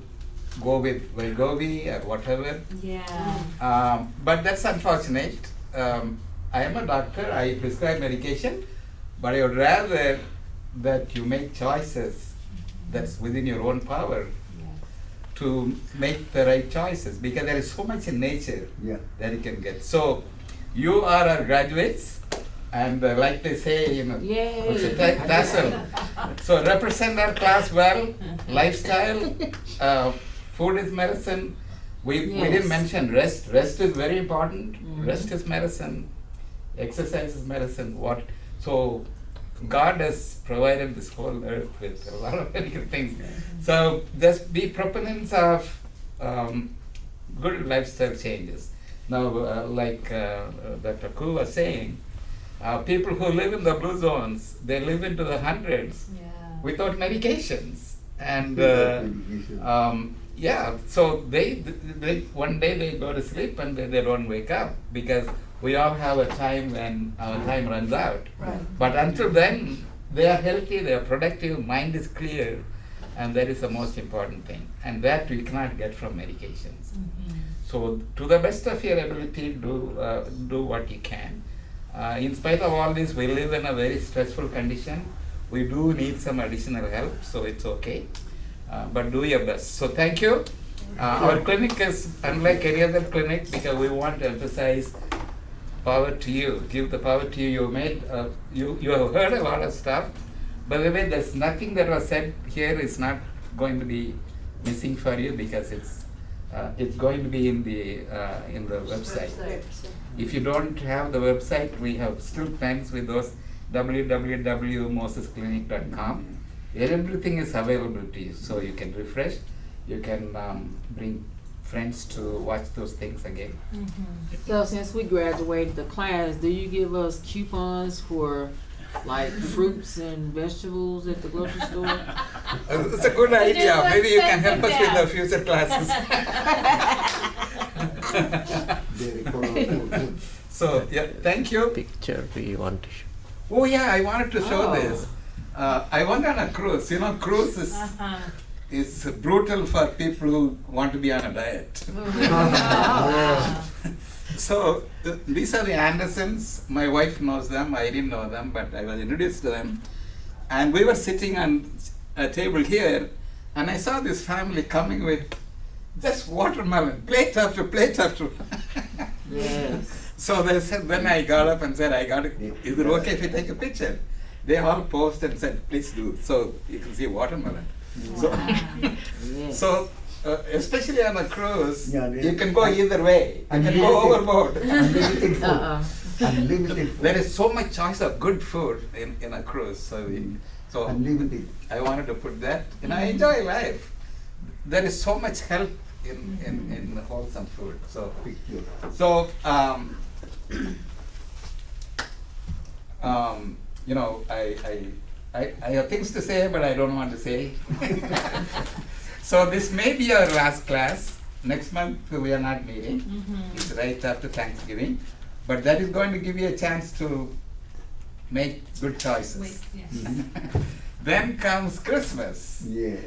go with Wegovy or whatever. Yeah. But that's unfortunate. I am a doctor, I prescribe medication, but I would rather that you make choices that's within your own power to make the right choices, because there is so much in nature Yeah. that you can get. So you are our graduates, and like they say, you know, Yay. what's it, tassel. So represent our class well, lifestyle, food is medicine. We didn't Yes. mention rest. Rest is very important. Rest is medicine. Exercise is medicine. So God has provided this whole earth with a lot of very good things. So just be proponents of good lifestyle changes. Now, like Dr. Ku was saying, people who live in the blue zones, they live into the hundreds without medications. And so they one day they go to sleep and they don't wake up, because we all have a time when our time runs out. But until then, they are healthy, they are productive, mind is clear, and that is the most important thing. And that we cannot get from medications. So to the best of your ability, do what you can. In spite of all this, we live in a very stressful condition. We do need some additional help, so it's okay. But do your best. So thank you. Our clinic is unlike any other clinic, because we want to emphasize power to you. Give the power to you. You have heard a lot of stuff, By the way, there's nothing that was said here is not going to be missing for you because it's going to be in the website. If you don't have the website, we have still plans with those www.mosesclinic.com. Everything is available to you, so you can refresh. You can bring friends to watch those things again. So since we graduated the class, do you give us coupons for like fruits and vegetables at the grocery store? It's a good idea. so Maybe you can help us expensive with the future classes. They record our food. So, yeah, thank you. Picture we want to show. Oh yeah, I wanted to show Oh. this. I went on a cruise. You know, cruise is brutal for people who want to be on a diet. So these are the Andersons. My wife knows them. I didn't know them, but I was introduced to them. And we were sitting on a table here, and I saw this family coming with just watermelon, plate after plate after. Yes. So they said, when I got up and said, is it okay if we take a picture? They all posed and said, please do. So you can see watermelon. Yes. So especially on a cruise, Yeah, they- you can go either way. You can go overboard. Unlimited food. Uh-uh. Unlimited food. There is so much choice of good food in a cruise. So Unlimited. I wanted to put that. And I enjoy life. There is so much health in wholesome food. Picture. So, you know, I have things to say, but I don't want to say. So this may be our last class. Next month we are not meeting. It's right after Thanksgiving. But that is going to give you a chance to make good choices. Then comes Christmas. Yes.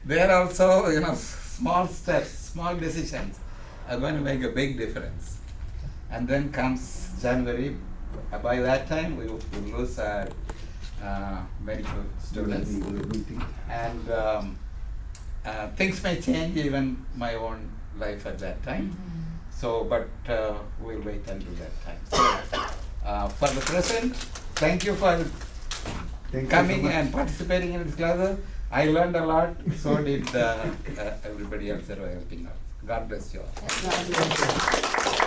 There also, you know, small steps, small decisions are going to make a big difference. And then comes January. By that time, we will lose our medical students. And things may change, even my own life at that time. So, but we'll wait until that time. So, for the present, thank you for Thank you coming so much. and participating in this class. I learned a lot, so did everybody else that were helping out. God bless you all. God bless you.